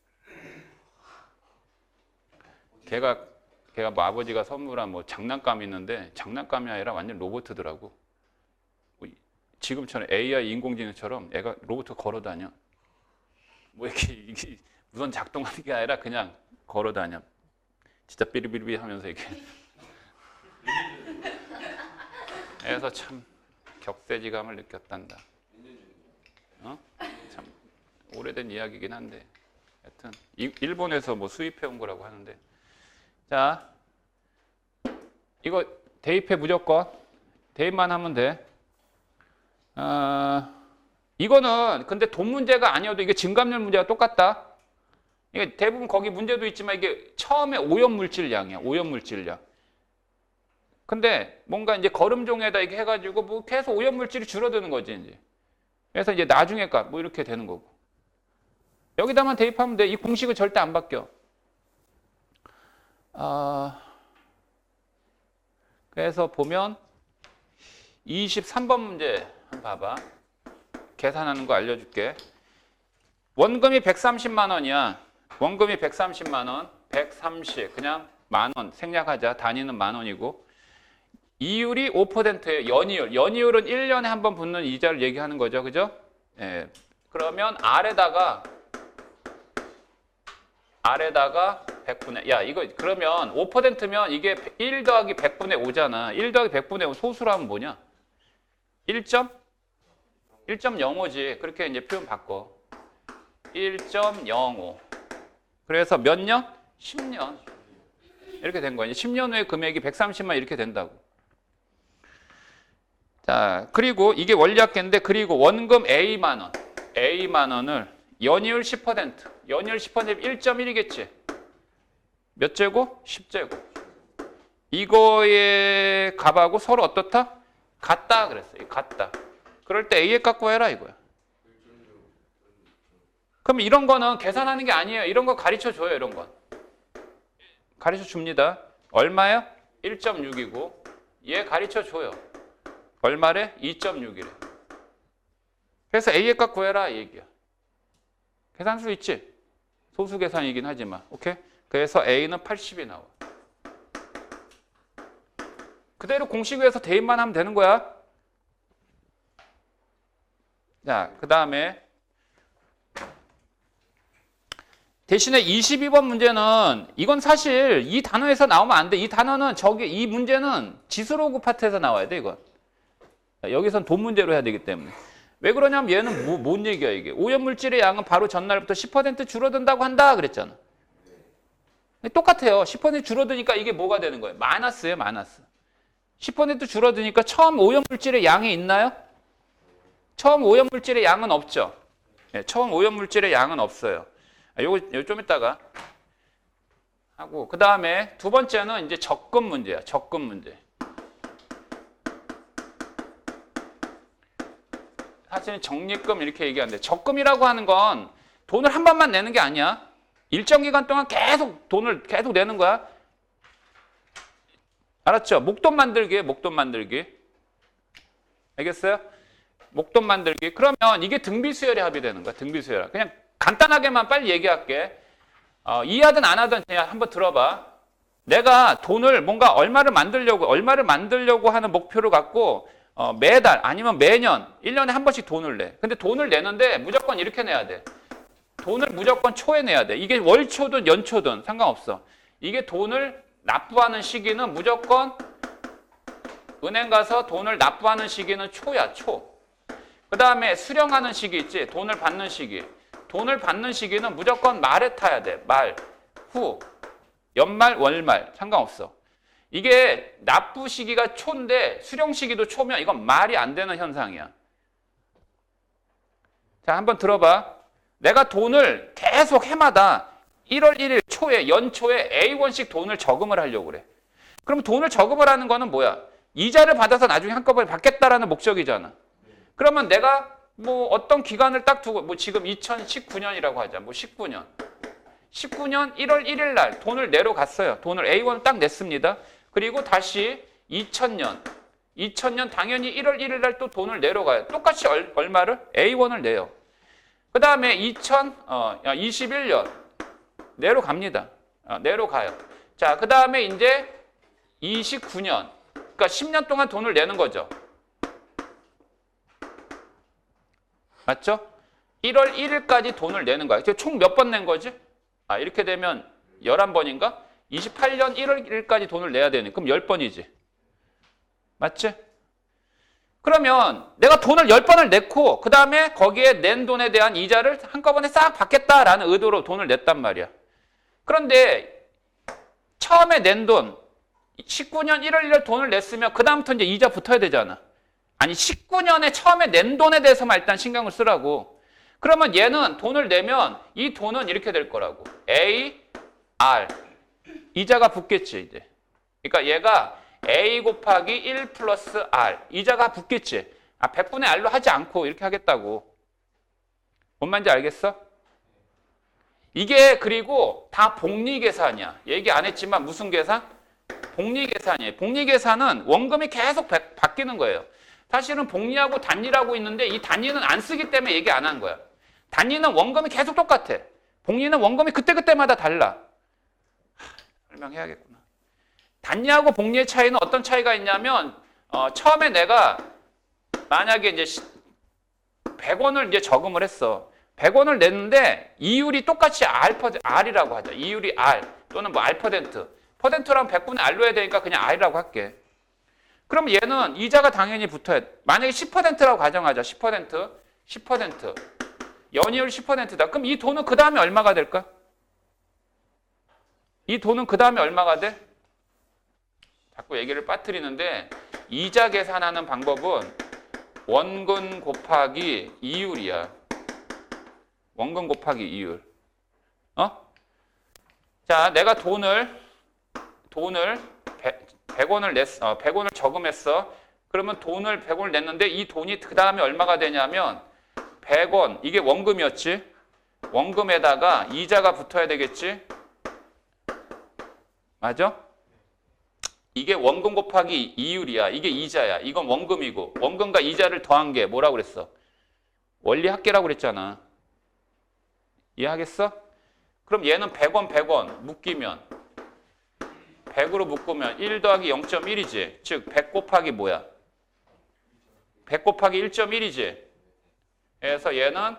걔가 뭐 아버지가 선물한 뭐 장난감이 있는데 장난감이 아니라 완전 로봇이더라고. 지금처럼 AI 인공지능처럼 애가 로봇 걸어 다녀. 뭐 이게 우선 작동하는 게 아니라 그냥 걸어 다녀. 진짜 삐리삐리 하면서 이렇게. 그래서 참 격세지감을 느꼈단다. 참 오래된 이야기긴 한데 하여튼 일본에서 뭐 수입해 온 거라고 하는데, 자 이거 대입해. 무조건 대입만 하면 돼. 이거는 근데 돈 문제가 아니어도 이게 증감률 문제가 똑같다. 이게 대부분 거기 문제도 있지만 이게 처음에 오염물질량이야. 오염물질량. 근데 뭔가 이제 거름종에다 이렇게 해가지고 뭐 계속 오염물질이 줄어드는 거지 이제. 그래서 이제 나중에 값 뭐 이렇게 되는 거고. 여기다만 대입하면 돼. 이 공식은 절대 안 바뀌어. 그래서 보면 23번 문제 한번 봐봐. 계산하는 거 알려줄게. 원금이 130만 원이야. 원금이 130만 원. 130 그냥 만 원 생략하자. 단위는 만 원이고. 이율이 5%예요. 연이율. 연이율은 1년에 한 번 붙는 이자를 얘기하는 거죠. 그죠? 예. 그러면 아래다가 100분의, 야 이거 그러면 5%면 이게 1 더하기 100분의 5잖아. 1 더하기 100분의 5 소수로 하면 뭐냐? 1.05지. 그렇게 이제 표현 바꿔. 1.05. 그래서 몇 년? 10년. 이렇게 된 거야. 10년 후에 금액이 130만 이렇게 된다고. 자, 그리고 이게 원리학계인데, 그리고 원금 A만 원. A만 원을 연이율 10%. 연이율 10% 1.1이겠지. 몇 제곱? 10제곱. 이거의 값하고 서로 어떻다? 같다 그랬어. 같다. 그럴 때 A의 값 구해라 이거야. 그럼 이런 거는 계산하는 게 아니에요. 이런 거 가르쳐 줘요. 이런 건. 가르쳐 줍니다. 얼마요? 1.6이고 얘 가르쳐 줘요. 얼마래? 2.6이래. 그래서 A의 값 구해라 이 얘기야. 계산수 있지? 소수 계산이긴 하지만. 오케이? 그래서 A는 80이 나와. 그대로 공식 위에서 대입만 하면 되는 거야. 자, 그 다음에 대신에 22번 문제는 이건 사실 이 단어에서 나오면 안 돼. 이 단어는 이 문제는 지수로그 파트에서 나와야 돼, 이건. 여기선 돈 문제로 해야 되기 때문에. 왜 그러냐면 얘는 뭔 얘기야, 이게. 오염물질의 양은 바로 전날부터 10% 줄어든다고 한다 그랬잖아. 똑같아요. 10% 줄어드니까 이게 뭐가 되는 거예요? 마이너스예요, 마이너스. 10% 줄어드니까 처음 오염물질의 양이 있나요? 처음 오염물질의 양은 없죠. 네, 처음 오염물질의 양은 없어요. 요거 좀 이따가 하고, 그 다음에 두 번째는 이제 적금 문제야. 적금 문제. 사실은 적립금 이렇게 얘기하는데, 적금이라고 하는 건 돈을 한 번만 내는 게 아니야. 일정 기간 동안 계속 돈을 계속 내는 거야. 알았죠? 목돈 만들기, 목돈 만들기. 알겠어요? 목돈 만들기. 그러면 이게 등비수열이 합의되는 거야. 등비수열. 그냥 간단하게만 빨리 얘기할게. 이해하든 안 하든 그냥 한번 들어봐. 내가 돈을 뭔가 얼마를 만들려고 하는 목표를 갖고 매달 아니면 매년 1년에 한 번씩 돈을 내. 근데 돈을 내는데 무조건 이렇게 내야 돼. 돈을 무조건 초에 내야 돼. 이게 월초든 연초든 상관없어. 이게 돈을 납부하는 시기는 무조건 은행 가서 돈을 납부하는 시기는 초야, 초. 그 다음에 수령하는 시기 있지? 돈을 받는 시기. 돈을 받는 시기는 무조건 말에 타야 돼. 말, 후, 연말, 월말 상관없어. 이게 납부 시기가 초인데 수령 시기도 초면 이건 말이 안 되는 현상이야. 자, 한번 들어봐. 내가 돈을 계속 해마다 1월 1일 초에 연초에 A1씩 돈을 저금을 하려고 그래. 그럼 돈을 저금을 하는 거는 뭐야? 이자를 받아서 나중에 한꺼번에 받겠다라는 목적이잖아. 그러면 내가 뭐 어떤 기간을 딱 두고 뭐 지금 2019년이라고 하자. 뭐 19년 1월 1일 날 돈을 내러 갔어요. 돈을 A1을 딱 냈습니다. 그리고 다시 2000년 당연히 1월 1일 날 또 돈을 내러 가요. 똑같이 얼마를? A1을 내요. 그 다음에 2021년 내로 갑니다. 내로 가요. 자, 그 다음에 이제 29년. 그러니까 10년 동안 돈을 내는 거죠. 맞죠? 1월 1일까지 돈을 내는 거야. 총 몇 번 낸 거지? 이렇게 되면 11번인가? 28년 1월 1일까지 돈을 내야 되니. 그럼 10번이지. 맞지? 그러면 내가 돈을 10번을 냈고 그 다음에 거기에 낸 돈에 대한 이자를 한꺼번에 싹 받겠다라는 의도로 돈을 냈단 말이야. 그런데 처음에 낸 돈 19년 1월 1일 돈을 냈으면 그 다음부터 이제 이자 붙어야 되잖아. 아니 19년에 처음에 낸 돈에 대해서만 일단 신경을 쓰라고. 그러면 얘는 돈을 내면 이 돈은 이렇게 될 거라고. A, R. 이자가 붙겠지 이제. 그러니까 얘가 A 곱하기 1 플러스 R. 이자가 붙겠지. 100분의 R로 하지 않고 이렇게 하겠다고. 뭔 말인지 알겠어? 이게 그리고 다 복리 계산이야. 얘기 안 했지만 무슨 계산? 복리 계산이에요. 복리 계산은 원금이 계속 바뀌는 거예요. 사실은 복리하고 단위라고 있는데 이 단위는 안 쓰기 때문에 얘기 안 한 거야. 단위는 원금이 계속 똑같아. 복리는 원금이 그때그때마다 달라. 설명해야겠구나. 단위하고 복리의 차이는 어떤 차이가 있냐면 처음에 내가 만약에 이제 100원을 이제 저금을 했어. 100원을 냈는데 이율이 똑같이 R이라고 하자. 이율이 R 또는 뭐 R%. 퍼센트랑 100분의 R로 해야 되니까 그냥 R이라고 할게. 그럼 얘는 이자가 당연히 붙어야 돼. 만약에 10%라고 가정하자. 10%. 연이율 10%다. 그럼 이 돈은 그 다음에 얼마가 될까? 이 돈은 그 다음에 얼마가 돼? 자꾸 얘기를 빠뜨리는데 이자 계산하는 방법은 원금 곱하기 이율이야. 원금 곱하기 이율. 자, 내가 돈을 100원을 냈어. 100원을 저금했어. 그러면 돈을 100원을 냈는데 이 돈이 그 다음에 얼마가 되냐면 100원. 이게 원금이었지. 원금에다가 이자가 붙어야 되겠지. 맞아? 이게 원금 곱하기 이율이야. 이게 이자야. 이건 원금이고 원금과 이자를 더한 게 뭐라고 그랬어? 원리합계라고 그랬잖아. 이해하겠어? 그럼 얘는 100원 100원 묶이면 100으로 묶으면 1 더하기 0.1이지. 즉 100 곱하기 뭐야? 100 곱하기 1.1이지. 그래서 얘는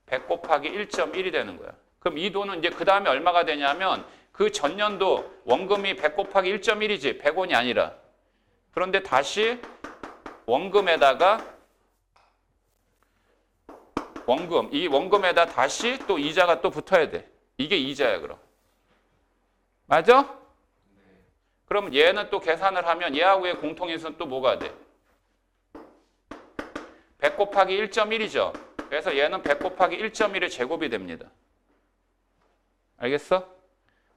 100 곱하기 1.1이 되는 거야. 그럼 이 돈은 이제 그 다음에 얼마가 되냐면 그 전년도 원금이 100 곱하기 1.1이지. 100원이 아니라. 그런데 다시 원금에다가 이 원금에다 다시 또 이자가 또 붙어야 돼. 이게 이자야 그럼. 맞아? 그럼 얘는 또 계산을 하면 얘하고의 공통인수는 또 뭐가 돼? 100 곱하기 1.1이죠. 그래서 얘는 100 곱하기 1.1의 제곱이 됩니다. 알겠어?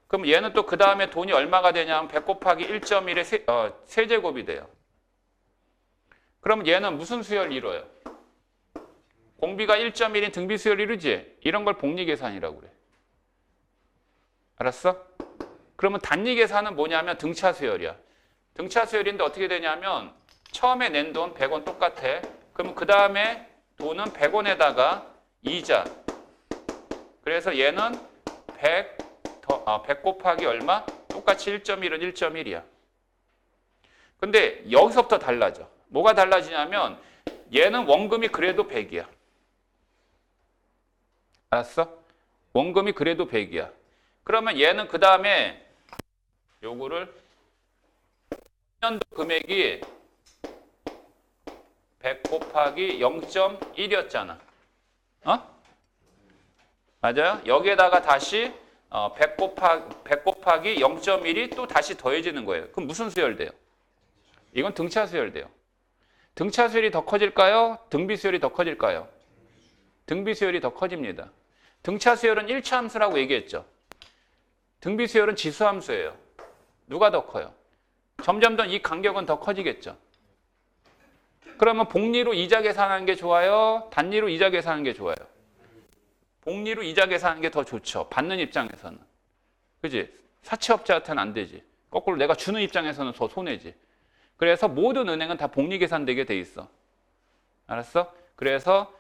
그럼 얘는 또 그 다음에 돈이 얼마가 되냐면 100 곱하기 1.1의 세제곱이 돼요. 그럼 얘는 무슨 수열 이뤄요? 공비가 1.1인 등비 수열 이루지? 이런 걸 복리 계산이라고 그래. 알았어? 그러면 단위 계산은 뭐냐면 등차 수열이야. 등차 수열인데 어떻게 되냐면 처음에 낸 돈 100원 똑같아. 그러면 그 다음에 돈은 100원에다가 이자. 그래서 얘는 100 곱하기 얼마? 똑같이 1.1은 1.1이야. 근데 여기서부터 달라져. 뭐가 달라지냐면 얘는 원금이 그래도 100이야. 알았어? 원금이 그래도 100이야. 그러면 얘는 그 다음에 요거를 년도 금액이 100 곱하기 0.1이었잖아. 맞아요? 여기에다가 다시 100 곱하기 0.1이 또 다시 더해지는 거예요. 그럼 무슨 수열 돼요? 이건 등차 수열 돼요. 등차 수열이 더 커질까요? 등비 수열이 더 커질까요? 등비 수열이 더 커집니다. 등차 수열은 1차 함수라고 얘기했죠. 등비 수열은 지수 함수예요. 누가 더 커요? 점점 더 이 간격은 더 커지겠죠. 그러면 복리로 이자 계산하는 게 좋아요? 단리로 이자 계산하는 게 좋아요? 복리로 이자 계산하는 게 더 좋죠. 받는 입장에서는. 그지? 사채업자한테는 안 되지. 거꾸로 내가 주는 입장에서는 더 손해지. 그래서 모든 은행은 다 복리 계산되게 돼 있어. 알았어? 그래서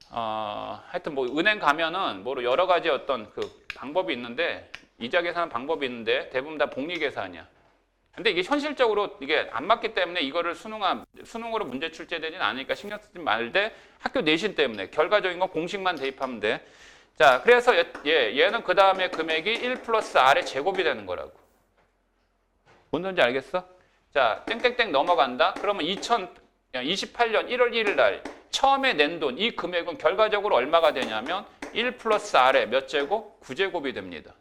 하여튼 뭐 은행 가면은 뭐 여러 가지 어떤 그 방법이 있는데 이자 계산 방법이 있는데 대부분 다 복리 계산이야. 근데 이게 현실적으로 이게 안 맞기 때문에 이거를 수능으로 문제 출제되진 않으니까 신경 쓰지 말되 학교 내신 때문에 결과적인 건 공식만 대입하면 돼. 자, 그래서 얘는 그 다음에 금액이 1 플러스 R의 제곱이 되는 거라고. 뭔 소리인지 알겠어? 자, 땡땡땡 넘어간다. 그러면 2028년 1월 1일 날 처음에 낸 돈, 이 금액은 결과적으로 얼마가 되냐면 1 플러스 R의 몇 제곱? 9제곱이 됩니다.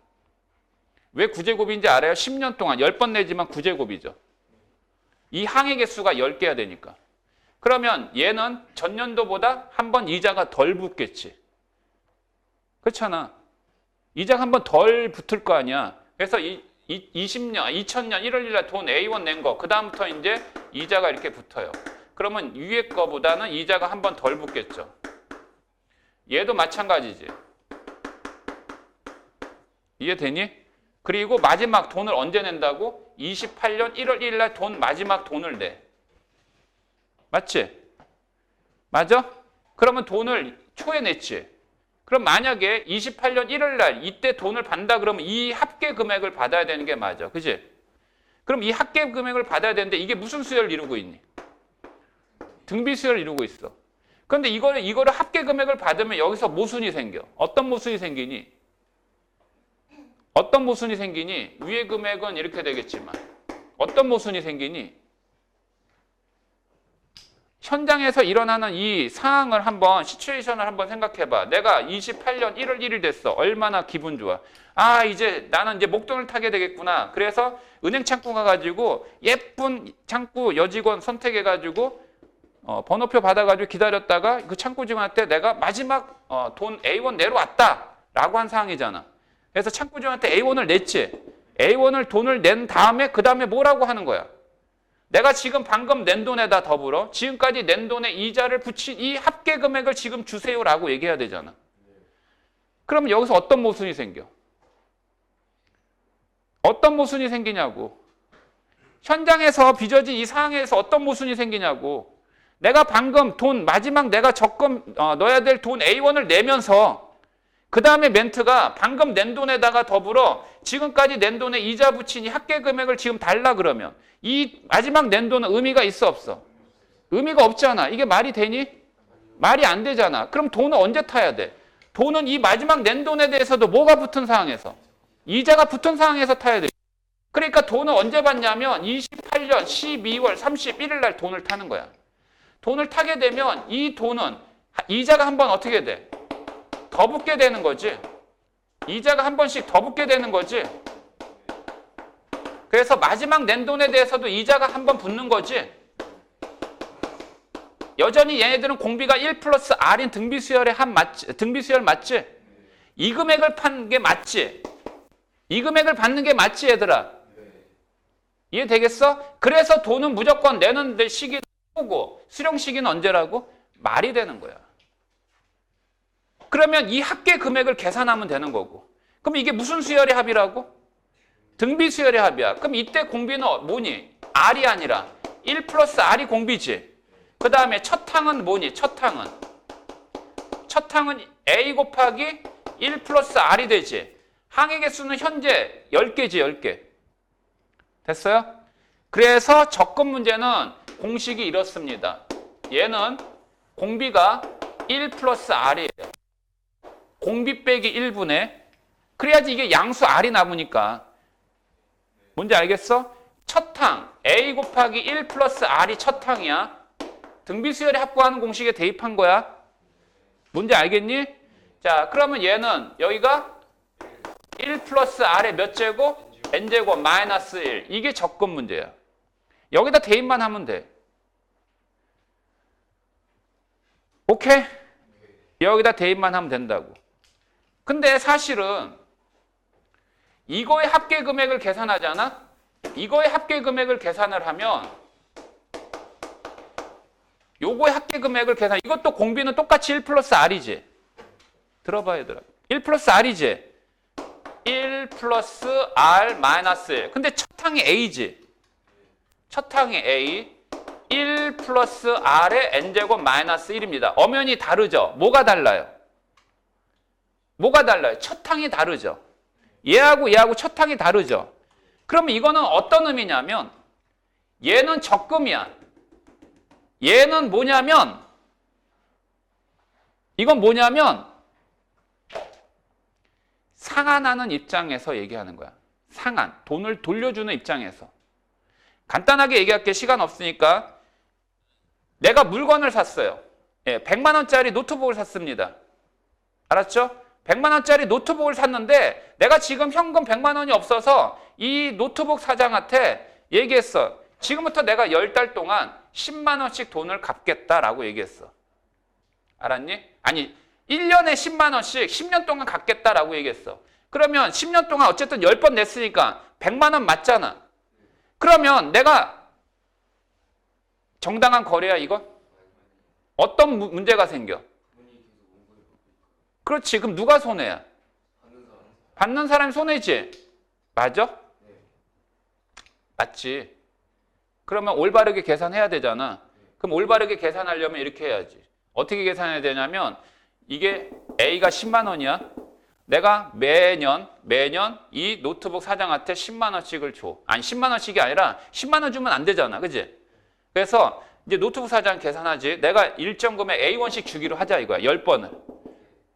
왜 9제곱인지 알아요? 10년 동안 10번 내지만 9제곱이죠. 이 항의 개수가 10개야 되니까. 그러면 얘는 전년도보다 한 번 이자가 덜 붙겠지. 그렇잖아. 이자가 한 번 덜 붙을 거 아니야. 그래서 2000년 1월 1일 날 돈 A1 낸 거, 그 다음부터 이제 이자가 이렇게 붙어요. 그러면 위에 거보다는 이자가 한 번 덜 붙겠죠. 얘도 마찬가지지. 이해되니? 그리고 마지막 돈을 언제 낸다고? 28년 1월 1일 날 돈 마지막 돈을 내. 맞지? 맞아? 그러면 돈을 초에 냈지. 그럼 만약에 28년 1월 날 이때 돈을 받는다 그러면 이 합계 금액을 받아야 되는 게 맞아. 그지? 그럼 이 합계 금액을 받아야 되는데 이게 무슨 수열을 이루고 있니? 등비 수열을 이루고 있어. 그런데 이거를 합계 금액을 받으면 여기서 모순이 생겨. 어떤 모순이 생기니? 어떤 모순이 생기니? 위의 금액은 이렇게 되겠지만 어떤 모순이 생기니? 현장에서 일어나는 이 상황을 한번 시츄에이션을 한번 생각해봐. 내가 28년 1월 1일 됐어. 얼마나 기분 좋아. 아, 이제 나는 이제 목돈을 타게 되겠구나. 그래서 은행 창구 가가지고 예쁜 창구 여직원 선택해가지고 번호표 받아가지고 기다렸다가 그 창구 직원한테 내가 마지막 돈 A1 내려왔다 라고 한 상황이잖아. 그래서 창구 직원한테 A1을 냈지. A1을 돈을 낸 다음에 그 다음에 뭐라고 하는 거야? 내가 지금 방금 낸 돈에다 더불어 지금까지 낸 돈에 이자를 붙인 이 합계 금액을 지금 주세요라고 얘기해야 되잖아. 그럼 여기서 어떤 모순이 생겨? 어떤 모순이 생기냐고. 현장에서 빚어진 이 상황에서 어떤 모순이 생기냐고. 내가 방금 돈 마지막 내가 적금 넣어야 될 돈 A1을 내면서 그 다음에 멘트가 방금 낸 돈에다가 더불어 지금까지 낸 돈에 이자 붙인 이 합계 금액을 지금 달라 그러면 이 마지막 낸 돈은 의미가 있어 없어? 의미가 없잖아. 이게 말이 되니? 말이 안 되잖아. 그럼 돈은 언제 타야 돼? 돈은 이 마지막 낸 돈에 대해서도 뭐가 붙은 상황에서? 이자가 붙은 상황에서 타야 돼. 그러니까 돈을 언제 받냐면 28년 12월 31일 날 돈을 타는 거야. 돈을 타게 되면 이 돈은 이자가 한 번 어떻게 돼? 더 붙게 되는 거지. 이자가 한 번씩 더 붙게 되는 거지. 그래서 마지막 낸 돈에 대해서도 이자가 한 번 붙는 거지. 여전히 얘네들은 공비가 1 플러스 R인 등비수열의 한 맞지? 등비수열 맞지? 이 금액을 판 게 맞지? 이 금액을 받는 게 맞지 얘들아? 이해되겠어? 그래서 돈은 무조건 내는 시기는 오고 수령 시기는 언제라고? 말이 되는 거야. 그러면 이 합계 금액을 계산하면 되는 거고. 그럼 이게 무슨 수열의 합이라고? 등비수열의 합이야. 그럼 이때 공비는 뭐니? R이 아니라 1 플러스 R이 공비지. 그 다음에 첫 항은 뭐니? 첫 항은 A 곱하기 1 플러스 R이 되지. 항의 개수는 현재 10개지 10개. 됐어요? 그래서 적금 문제는 공식이 이렇습니다. 얘는 공비가 1 플러스 R이에요. 공비 빼기 1분의 그래야지 이게 양수 R이 남으니까. 뭔지 알겠어? 첫 항 A 곱하기 1 플러스 R이 첫 항이야. 등비수열에 합구하는 공식에 대입한 거야. 뭔지 알겠니? 자, 그러면 얘는 여기가 1 플러스 R의 몇 제곱? N제곱 마이너스 1. 이게 적금 문제야. 여기다 대입만 하면 돼. 오케이? 여기다 대입만 하면 된다고. 근데 사실은 이거의 합계 금액을 계산하잖아? 이거의 합계 금액을 계산을 하면 요거의 합계 금액을 계산, 이것도 공비는 똑같이 1 플러스 R이지. 들어봐 얘들아. 1 플러스 R이지. 1 플러스 R 마이너스 1. 근데 첫 항이 A지. 첫 항이 A. 1 플러스 R의 N제곱 마이너스 1입니다. 엄연히 다르죠? 뭐가 달라요? 뭐가 달라요? 첫 항이 다르죠? 얘하고 얘하고 첫 항이 다르죠? 그러면 이거는 어떤 의미냐면 얘는 적금이야. 얘는 뭐냐면 이건 뭐냐면 상환하는 입장에서 얘기하는 거야. 상환, 돈을 돌려주는 입장에서. 간단하게 얘기할게. 시간 없으니까. 내가 물건을 샀어요. 100만 원짜리 노트북을 샀습니다. 알았죠? 100만 원짜리 노트북을 샀는데 내가 지금 현금 100만 원이 없어서 이 노트북 사장한테 얘기했어. 지금부터 내가 10달 동안 10만 원씩 돈을 갚겠다라고 얘기했어. 알았니? 아니 1년에 10만 원씩 10년 동안 갚겠다라고 얘기했어. 그러면 10년 동안 어쨌든 10번 냈으니까 100만 원 맞잖아. 그러면 내가 정당한 거래야 이건? 어떤 문제가 생겨? 그렇지. 그럼 누가 손해야? 받는 사람이 손해지. 맞아? 맞지. 그러면 올바르게 계산해야 되잖아. 그럼 올바르게 계산하려면 이렇게 해야지. 어떻게 계산해야 되냐면 이게 A가 10만 원이야. 내가 매년 이 노트북 사장한테 10만 원씩을 줘. 아니 10만 원씩이 아니라 10만 원 주면 안 되잖아. 그지? 그래서 이제 노트북 사장 계산하지. 내가 일정 금액 A1씩 주기로 하자 이거야. 10번을.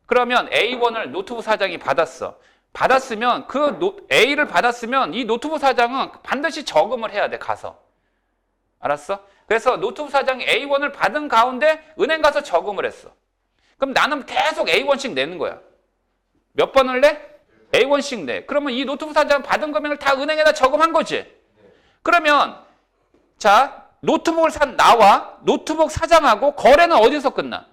그러면 A1을 노트북 사장이 받았어. 받았으면 A를 받았으면 이 노트북 사장은 반드시 저금을 해야 돼. 가서. 알았어? 그래서 노트북 사장이 A1을 받은 가운데 은행 가서 저금을 했어. 그럼 나는 계속 A1씩 내는 거야. 몇 번을 내? A1씩 내. 그러면 이 노트북 사장 받은 금액을 다 은행에다 저금한 거지. 그러면 자 노트북을 산 나와 노트북 사장하고 거래는 어디서 끝나?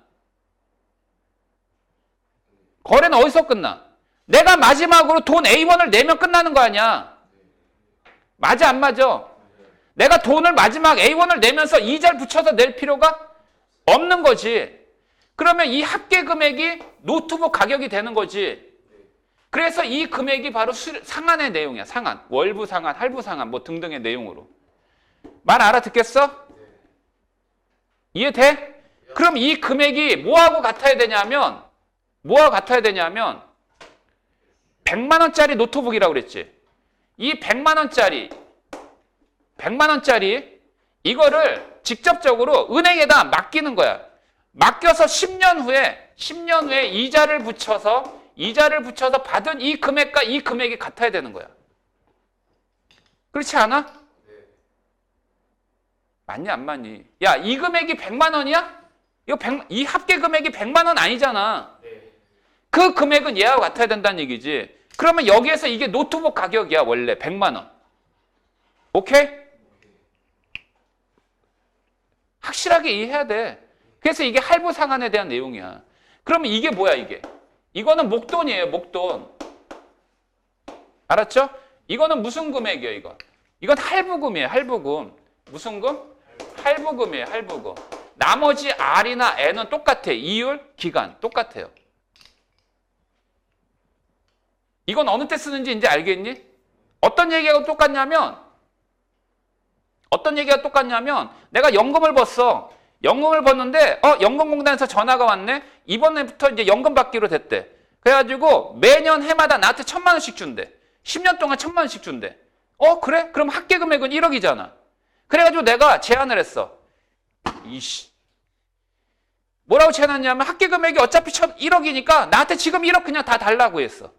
거래는 어디서 끝나? 내가 마지막으로 돈 A1을 내면 끝나는 거 아니야. 맞아 안 맞아? 내가 돈을 마지막 A1을 내면서 이자를 붙여서 낼 필요가 없는 거지. 그러면 이 합계 금액이 노트북 가격이 되는 거지. 그래서 이 금액이 바로 상한의 내용이야. 상한. 월부 상한, 할부 상한 뭐 등등의 내용으로. 말 알아듣겠어? 이해돼? 그럼 이 금액이 뭐하고 같아야 되냐면 100만 원짜리 노트북이라고 그랬지. 이 100만 원짜리 이거를 직접적으로 은행에다 맡기는 거야. 맡겨서 10년 후에 이자를 붙여서 받은 이 금액과 이 금액이 같아야 되는 거야. 그렇지 않아? 맞니 안 맞니? 야, 이 금액이 100만 원이야? 이 합계 금액이 100만 원 아니잖아. 그 금액은 얘하고 같아야 된다는 얘기지. 그러면 여기에서 이게 노트북 가격이야, 원래 100만 원. 오케이? 확실하게 이해해야 돼. 그래서 이게 할부 상한에 대한 내용이야. 그러면 이게 뭐야, 이게? 이거는 목돈이에요, 목돈. 알았죠? 이거는 무슨 금액이에요, 이거? 이건 할부금이에요, 할부금. 무슨 금? 할부금이에요, 할부금. 나머지 R이나 N은 똑같아. 이율, 기간 똑같아요. 이건 어느 때 쓰는지 이제 알겠니? 어떤 얘기가 똑같냐면 내가 연금을 벌었어. 연금을 벌었는데 연금공단에서 전화가 왔네. 이번에부터 이제 연금 받기로 됐대. 그래가지고 매년 해마다 나한테 1,000만 원씩 준대. 10년 동안 1,000만 원씩 준대. 그래? 그럼 합계 금액은 1억이잖아. 그래가지고 내가 제안을 했어. 뭐라고 제안했냐면 합계 금액이 어차피 1억이니까 나한테 지금 1억 그냥 다 달라고 했어.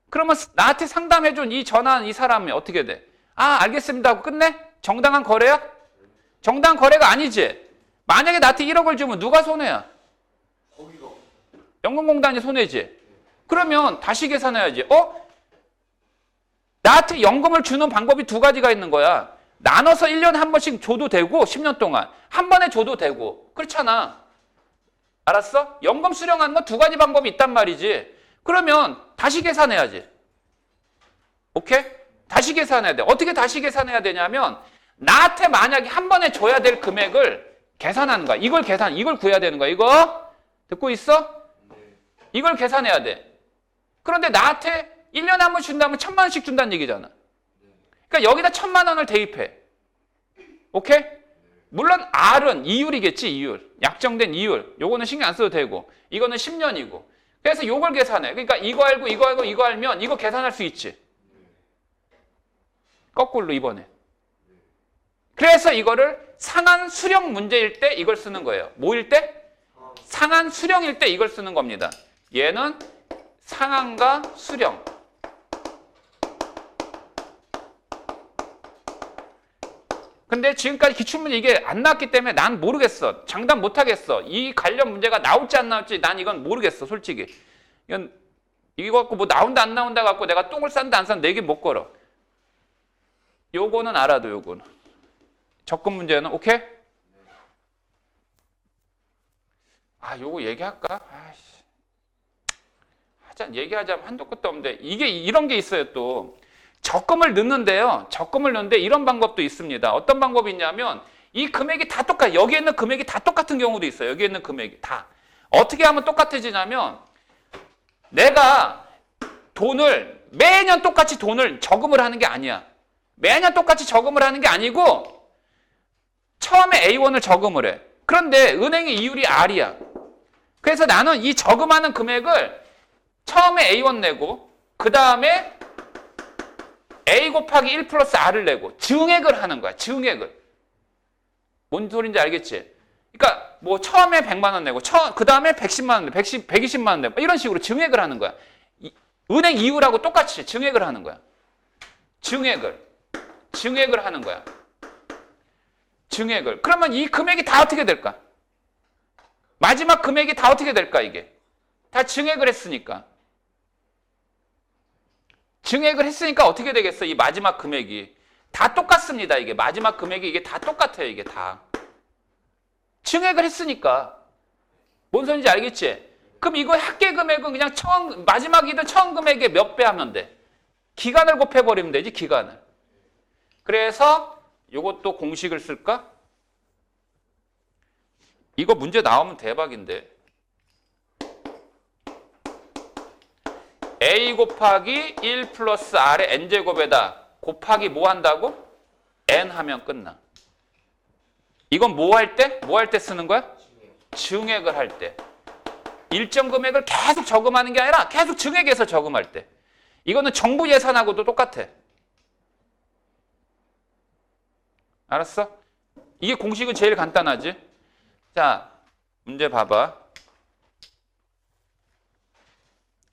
그러면 나한테 상담해준 이 전화한 이 사람이 어떻게 돼? 알겠습니다 하고 끝내? 정당한 거래야? 정당한 거래가 아니지. 만약에 나한테 1억을 주면 누가 손해야? 연금공단이 손해지. 그러면 다시 계산해야지. 나한테 연금을 주는 방법이 두 가지가 있는 거야. 나눠서 1년에 한 번씩 줘도 되고 10년 동안 한 번에 줘도 되고. 그렇잖아. 알았어? 연금 수령하는 건 두 가지 방법이 있단 말이지. 그러면 다시 계산해야지. 오케이? 다시 계산해야 돼. 어떻게 다시 계산해야 되냐면 나한테 만약에 한 번에 줘야 될 금액을 계산하는 거야. 이걸 구해야 되는 거야. 이거 듣고 있어? 이걸 계산해야 돼. 그런데 나한테 1년에 한 번 준다면 1,000만 원씩 준다는 얘기잖아. 그러니까 여기다 1,000만 원을 대입해. 오케이? 물론 R은 이율이겠지, 이율. 약정된 이율. 요거는 신경 안 써도 되고. 이거는 10년이고. 그래서 요걸 계산해. 그러니까 이거 알고 이거 알면 이거 계산할 수 있지. 거꾸로 이번에. 그래서 이거를 상한 수령 문제일 때 이걸 쓰는 거예요. 뭐일 때? 상한 수령일 때 이걸 쓰는 겁니다. 얘는 상한과 수령. 근데 지금까지 기출문제 이게 안 나왔기 때문에 난 모르겠어. 장담 못 하겠어. 이 관련 문제가 나올지 안 나올지 난 이건 모르겠어, 솔직히. 이거 갖고 뭐 나온다 안 나온다 갖고 내가 똥을 싼다 안 싼다 내기 못 걸어. 요거는 알아도 요거는. 접근 문제는 오케이? 요거 얘기할까? 얘기하자면 한도 끝도 없는데 이게 이런 게 있어요 또. 적금을 넣는데요. 적금을 넣는데 이런 방법도 있습니다. 어떤 방법이 있냐면 이 금액이 다 똑같아요. 여기에 있는 금액이 다 똑같은 경우도 있어요. 여기에 있는 금액이 다. 어떻게 하면 똑같아지냐면 내가 돈을 매년 똑같이 돈을 저금을 하는 게 아니야. 매년 똑같이 저금을 하는 게 아니고 처음에 A1을 저금을 해. 그런데 은행의 이율이 R이야. 그래서 나는 이 저금하는 금액을 처음에 A1 내고 그 다음에 A 곱하기 1 플러스 R을 내고 증액을 하는 거야. 증액을. 뭔 소린지 알겠지? 그러니까 뭐 처음에 100만 원 내고 그 다음에 110만 원 내고 120만 원 내고 이런 식으로 증액을 하는 거야. 은행 이율하고 똑같이 증액을 하는 거야. 증액을 하는 거야. 증액을. 그러면 이 금액이 다 어떻게 될까? 마지막 금액이 다 어떻게 될까 이게? 다 증액을 했으니까. 증액을 했으니까 어떻게 되겠어? 이 마지막 금액이. 다 똑같습니다. 이게 마지막 금액이 이게 다 똑같아요. 이게 다. 증액을 했으니까. 뭔 소리인지 알겠지? 그럼 이거 합계 금액은 그냥 마지막이든 처음 금액의 몇 배 하면 돼? 기간을 곱해버리면 되지, 기간을. 그래서 이것도 공식을 쓸까? 이거 문제 나오면 대박인데. A 곱하기 1 플러스 R의 N제곱에다 곱하기 뭐 한다고? N 하면 끝나. 이건 뭐 할 때? 뭐 할 때 쓰는 거야? 증액을 할 때. 일정 금액을 계속 저금하는 게 아니라 계속 증액해서 저금할 때. 이거는 정부 예산하고도 똑같아. 알았어? 이게 공식은 제일 간단하지? 자, 문제 봐봐.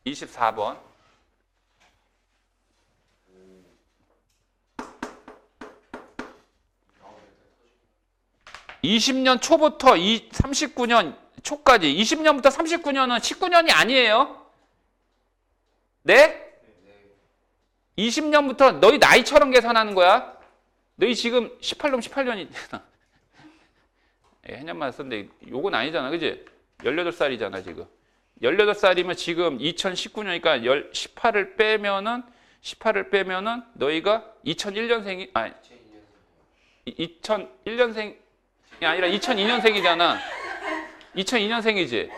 24번. 20년 초부터 39년 초까지 20년부터 39년은 19년이 아니에요. 네? 20년부터 너희 나이처럼 계산하는 거야. 너희 지금 18년 18년이잖아. 해년만 썼는데 요건 아니잖아. 그지? 18살이잖아 지금. 18살이면 지금 2019년이니까 18을 빼면은 너희가 2001년생이 아니 2001년생이 아니라 2002년생이잖아. 2002년생이지.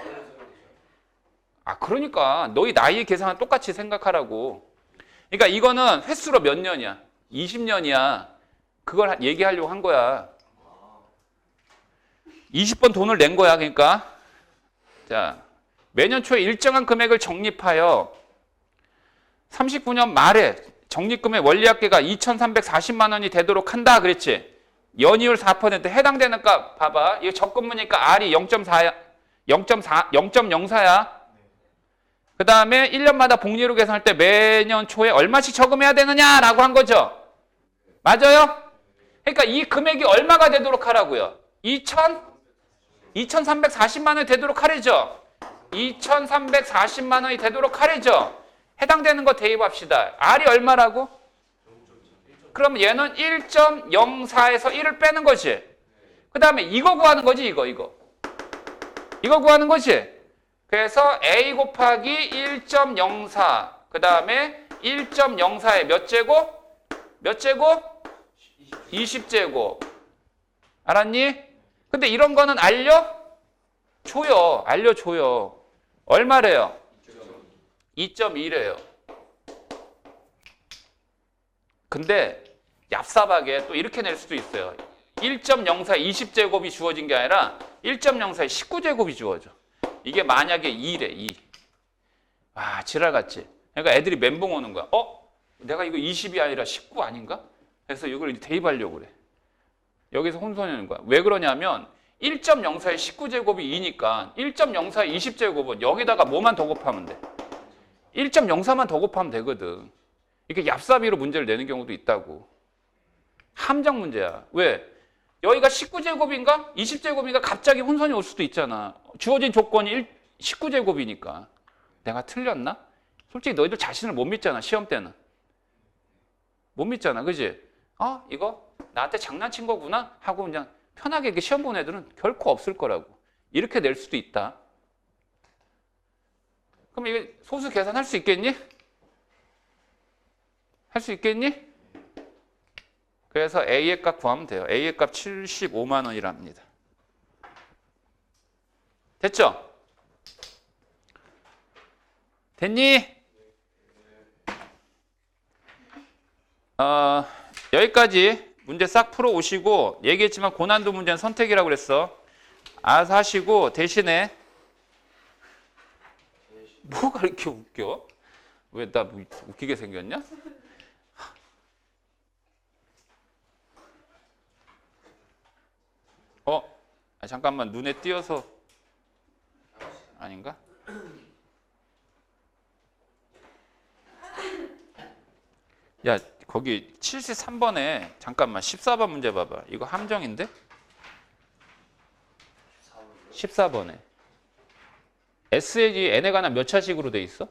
아 그러니까 너희 나이 계산은 똑같이 생각하라고. 그러니까 이거는 횟수로 몇 년이야? 20년이야. 그걸 얘기하려고 한 거야. 20번 돈을 낸 거야. 그러니까 자 매년 초에 일정한 금액을 적립하여 39년 말에 적립금의 원리합계가 2,340만 원이 되도록 한다 그랬지. 연이율 4% 해당되는 값 봐봐. 이거 적금무니까 R이 0.04야. 그 다음에 1년마다 복리로 계산할 때 매년 초에 얼마씩 저금해야 되느냐라고 한 거죠. 맞아요? 그러니까 이 금액이 얼마가 되도록 하라고요? 2,340만 원이 되도록 하래죠. 2,340만 원이 되도록 하래죠. 해당되는 거 대입합시다. R이 얼마라고? 그럼 얘는 1.04에서 1을 빼는 거지. 그 다음에 이거 구하는 거지. 이거 구하는 거지. 그래서 A 곱하기 1.04 그 다음에 1.04에 몇 제곱? 몇 제곱? 20제곱. 알았니? 근데 이런 거는 알려줘요. 얼마래요? 2.2래요. 근데 yap삽하게 또 이렇게 낼 수도 있어요. 1.04 20제곱이 주어진 게 아니라 1.04에 19제곱이 주어져. 이게 만약에 2래, 2. 와, 지랄같지? 그러니까 애들이 멘붕 오는 거야. 내가 이거 20이 아니라 19 아닌가? 그래서 이걸 대입하려고 그래. 여기서 혼선이 오는 거야. 왜 그러냐면 1.04에 19제곱이 2니까 1.04에 20제곱은 여기다가 뭐만 더 곱하면 돼? 1.04만 더 곱하면 되거든. 이렇게 얍삽이로 문제를 내는 경우도 있다고. 함정 문제야. 왜? 여기가 19제곱인가? 20제곱인가? 갑자기 혼선이 올 수도 있잖아. 주어진 조건이 19제곱이니까. 내가 틀렸나? 솔직히 너희들 자신을 못 믿잖아. 시험 때는. 못 믿잖아. 그지? 이거 나한테 장난친 거구나? 하고 그냥 편하게 이렇게 시험 본 애들은 결코 없을 거라고. 이렇게 낼 수도 있다. 그럼 이게 소수 계산할 수 있겠니? 할 수 있겠니? 그래서 A의 값 구하면 돼요. A의 값 75만 원이랍니다. 됐죠? 됐니? 여기까지 문제 싹 풀어 오시고 얘기했지만 고난도 문제는 선택이라고 그랬어. 알아서 하시고 대신에 뭐가 이렇게 웃겨? 왜 나 웃기게 생겼냐? 잠깐만 눈에 띄어서 아닌가? 야 거기 73번에 잠깐만 14번 문제 봐봐. 이거 함정인데? 14번에 SN이 N에 관한 몇 차식으로 돼 있어?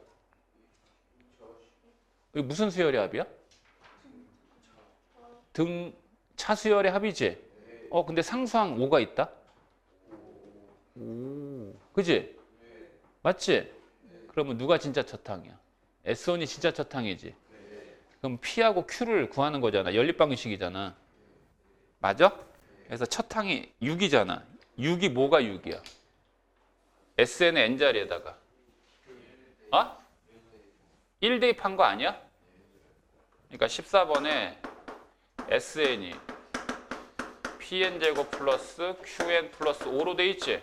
이게 무슨 수열의 합이야? 등 차수열의 합이지? 근데 상수항 5가 있다? 그지? 맞지? 그러면 누가 진짜 첫항이야? S1이 진짜 첫항이지? 그럼 P하고 Q를 구하는 거잖아. 연립방식이잖아. 맞아? 그래서 첫항이 6이잖아. 6이 뭐가 6이야? SN의 N자리에다가 1 대입한 거 아니야? 그러니까 14번에 SN이 PN제곱 플러스 QN 플러스 5로 돼 있지?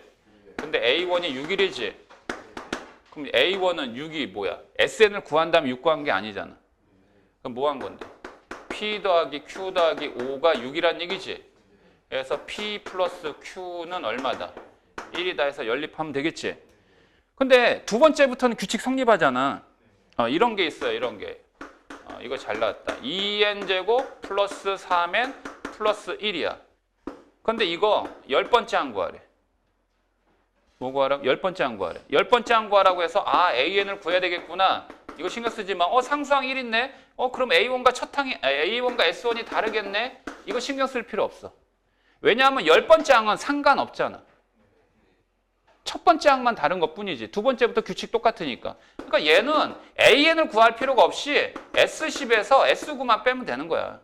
근데 A1이 6일이지? 그럼 A1은 6이 뭐야? SN을 구한 다음에 6 구한 게 아니잖아. 그럼 뭐 한 건데? P 더하기 Q 더하기 5가 6이란 얘기지? 그래서 P 플러스 Q는 얼마다? 1이다 해서 연립하면 되겠지? 근데 두 번째부터는 규칙 성립하잖아. 이런 게 있어요. 이런 게. 이거 잘 나왔다. 2n제곱 플러스 3n 플러스 1이야. 근데 이거 10번째 한 구하래. 뭐 구하라고? 10번째 한 구하래. 10번째 한 구하라고 해서 AN을 구해야 되겠구나. 이거 신경 쓰지 마. 상수항 1 있네. 그럼 A1과 A1과 S1이 다르겠네. 이거 신경 쓸 필요 없어. 왜냐하면 10번째 항은 상관없잖아. 첫 번째 항만 다른 것뿐이지. 두 번째부터 규칙 똑같으니까. 그러니까 얘는 AN을 구할 필요가 없이 S10에서 S9만 빼면 되는 거야.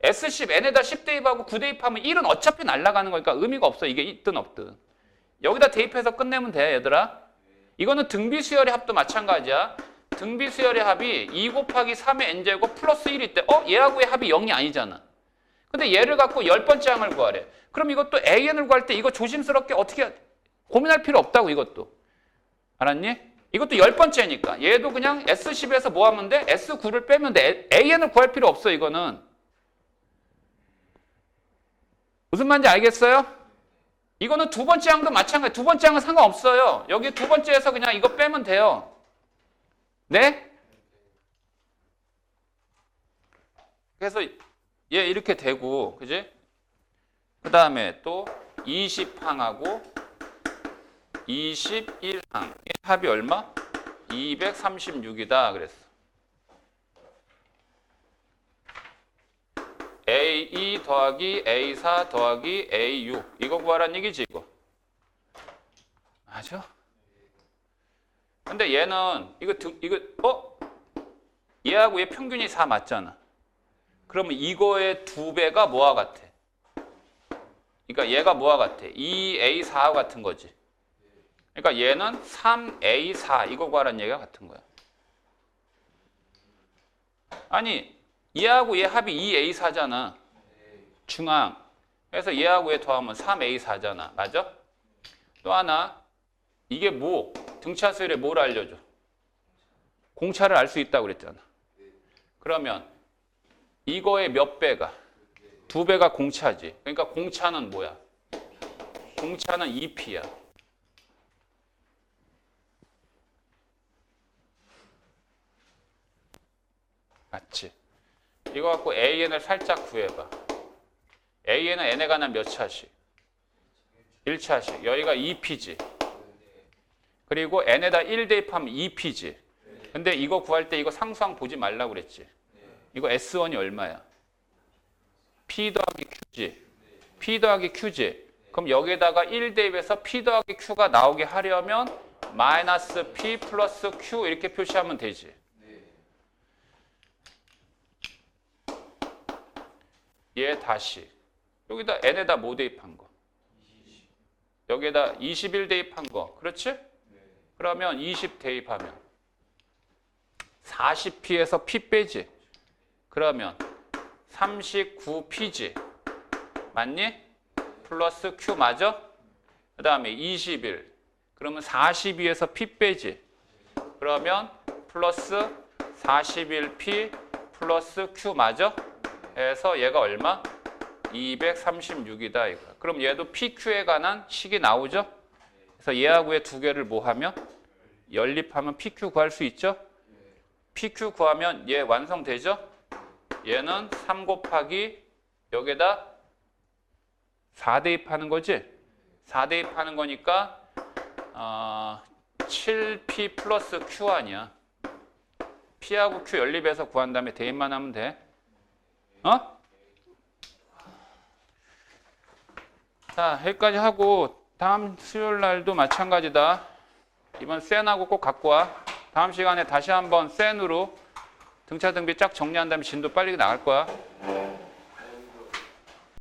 S10 n에다 10 대입하고 9 대입하면 1은 어차피 날아가는 거니까 의미가 없어. 이게 있든 없든. 여기다 대입해서 끝내면 돼, 얘들아. 이거는 등비수열의 합도 마찬가지야. 등비수열의 합이 2 곱하기 3의 n제곱 플러스 1이 때 얘하고의 합이 0이 아니잖아. 근데 얘를 갖고 10번째 항을 구하래. 그럼 이것도 AN을 구할 때 이거 조심스럽게 어떻게 고민할 필요 없다고, 이것도. 알았니? 이것도 10번째니까. 얘도 그냥 S10에서 뭐 하면 돼? S9를 빼면 돼. AN을 구할 필요 없어, 이거는. 무슨 말인지 알겠어요? 이거는 두 번째 항도 마찬가지. 두 번째 항은 상관없어요. 여기 두 번째에서 그냥 이거 빼면 돼요. 네? 그래서 얘 이렇게 되고, 그지? 그 다음에 또 20항하고 21항. 합이 얼마? 236이다. 그랬어. A2 더하기 A4 더하기 A6. 이거 구하란 얘기지, 이거. 맞아? 근데 얘는, 얘하고 얘 평균이 4 맞잖아. 그러면 이거의 2배가 뭐와 같아? 그러니까 얘가 뭐와 같아? 2A4와 같은 거지. 그러니까 얘는 3A4 이거 구하란 얘기가 같은 거야. 아니, 얘하고 얘 합이 2A4잖아. 중앙. 그래서 얘하고 얘 더하면 3A4잖아. 맞아? 또 하나, 이게 뭐? 등차수열에 뭘 알려줘? 공차를 알 수 있다고 그랬잖아. 그러면 이거의 몇 배가? 2배가 공차지. 그러니까 공차는 뭐야? 공차는 2P야. 맞지? 이거 갖고 AN을 살짝 구해봐. AN은 N에 관한 몇 차씩? 1차씩. 여기가 2P지. 그리고 N에다 1 대입하면 2P지. 근데 이거 구할 때 이거 상수항 보지 말라고 그랬지. 이거 S1이 얼마야? P 더하기 Q지. P 더하기 Q지. 그럼 여기에다가 1 대입해서 P 더하기 Q가 나오게 하려면 마이너스 P 플러스 Q 이렇게 표시하면 되지. 얘 다시 여기다 n에다 뭐 대입한 거? 여기에다 21 대입한 거. 그렇지? 그러면 20 대입하면 40p에서 p 빼지. 그러면 39p지. 맞니? 플러스 q 맞아? 그 다음에 21. 그러면 42에서 p 빼지. 그러면 플러스 41p 플러스 q 맞아? 해서 얘가 얼마? 236이다. 이거. 그럼 얘도 PQ에 관한 식이 나오죠? 그래서 얘하고 얘 두 개를 뭐 하면? 연립하면 PQ 구할 수 있죠? PQ 구하면 얘 완성되죠? 얘는 3 곱하기 여기에다 4 대입하는 거지? 4 대입하는 거니까 7P 플러스 Q 아니야. P하고 Q 연립해서 구한 다음에 대입만 하면 돼. 자, 여기까지 하고 다음 수요일 날도 마찬가지다. 이번 센하고 꼭 갖고 와. 다음 시간에 다시 한번 센으로 등차 등비 쫙 정리한 다음에 진도 빨리 나갈 거야.